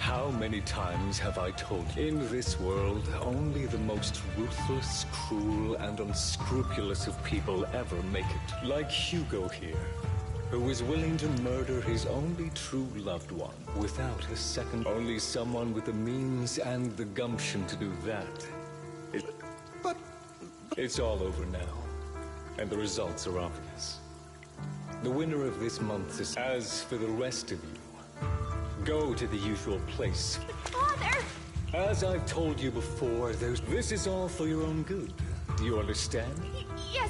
How many times have I told you? In this world, only the most ruthless, cruel, and unscrupulous of people ever make it. Like Hugo here, who is willing to murder his only true loved one without a second. Only someone with the means and the gumption to do that. It's all over now, and the results are obvious. The winner of this month is... As for the rest of you, go to the usual place. Father! As I've told you before, this is all for your own good. Do you understand? Yes!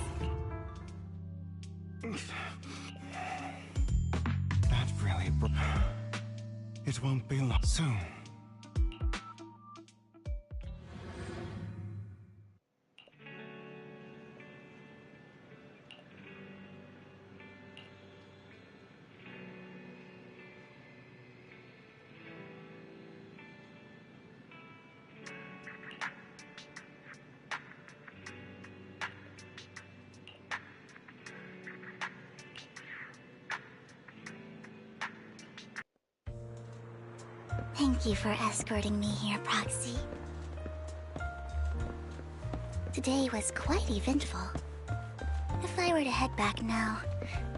That really It won't be long soon. Thank you for escorting me here, Proxy. Today was quite eventful. If I were to head back now,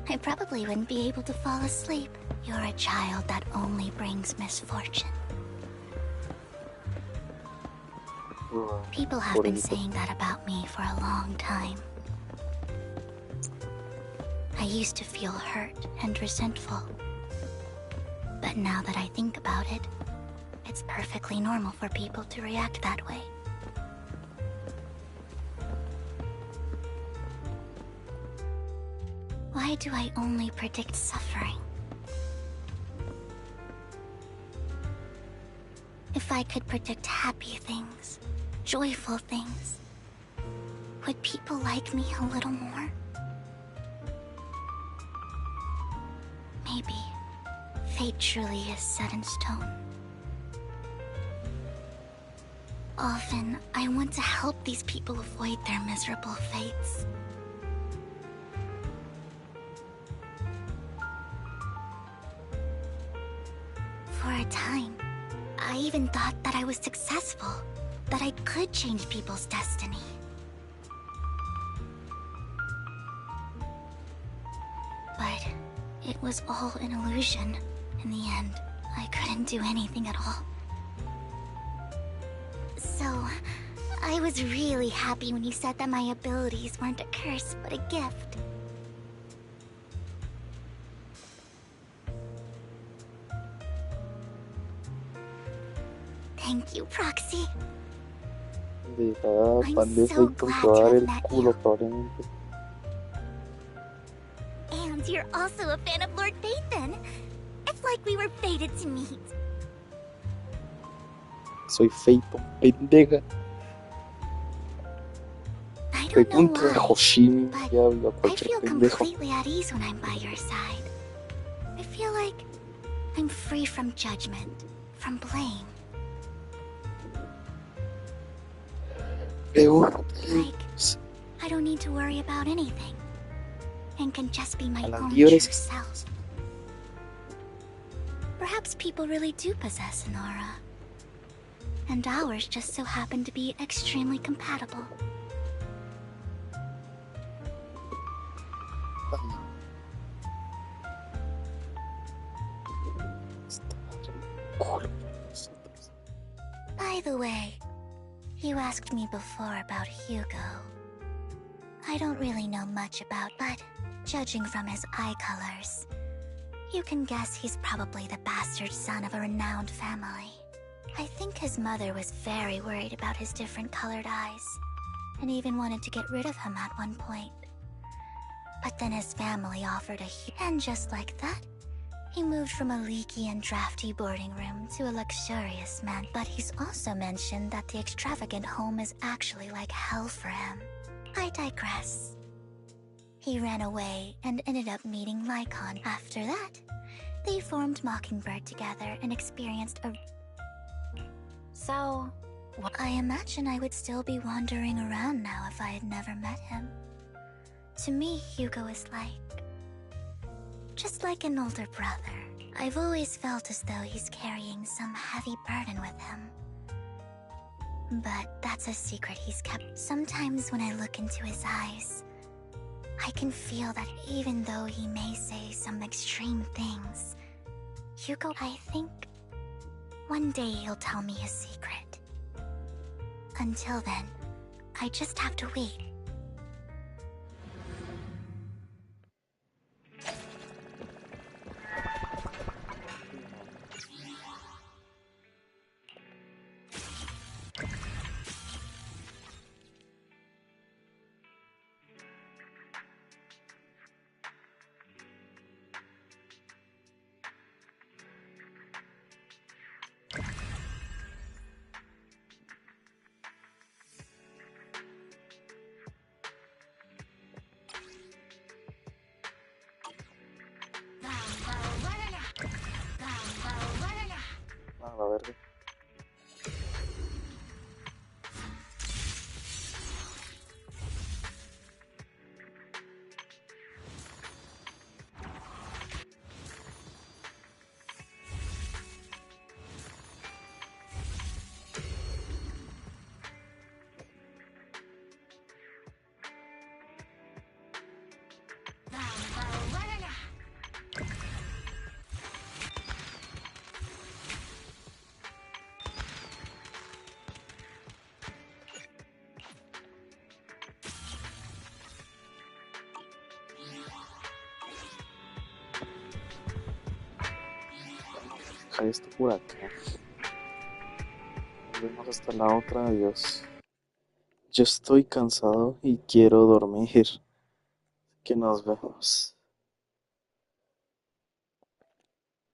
I probably wouldn't be able to fall asleep. You're a child that only brings misfortune. People have been saying that about me for a long time. I used to feel hurt and resentful. But now that I think about it, it's perfectly normal for people to react that way. Why do I only predict suffering? If I could predict happy things, joyful things, would people like me a little more? Maybe fate truly is set in stone. Often, I want to help these people avoid their miserable fates. For a time, I even thought that I was successful, that I could change people's destiny. But it was all an illusion. In the end, I couldn't do anything at all. So, I was really happy when you said that my abilities weren't a curse, but a gift. Thank you, Proxy. Deja I'm Pandesca so y glad to controlar have el met culo, probablemente. And you're also a fan of Lord Phaethon. It's like we were fated to meet. Soy feito, pendeja. I Soy don't know un why, Hoshimi, diablo, I cualquier feel pendejo. completely at ease when I'm by your side. I feel like I'm free from judgment, from blame. Like, I don't need to worry about anything, and can just be my A las own true liebres. self. Perhaps people really do possess an aura, and ours just so happen to be extremely compatible. By the way, you asked me before about Hugo. I don't really know much about, but judging from his eye colors, you can guess he's probably the bastard son of a renowned family. I think his mother was very worried about his different colored eyes, and even wanted to get rid of him at one point. But then his family offered and just like that, he moved from a leaky and drafty boarding room to a luxurious man. But he's also mentioned that the extravagant home is actually like hell for him. I digress. He ran away and ended up meeting Lycon. After that, they formed Mockingbird together and experienced a... So, I imagine I would still be wandering around now if I had never met him. To me, Hugo is like... just like an older brother. I've always felt as though he's carrying some heavy burden with him. But that's a secret he's kept. Sometimes when I look into his eyes, I can feel that even though he may say some extreme things, Hugo, I think one day he'll tell me his secret. Until then, I just have to wait. A la verga. Dejar esto por acá. Nos vemos hasta la otra. Adiós. Yo estoy cansado y quiero dormir. Que nos vemos.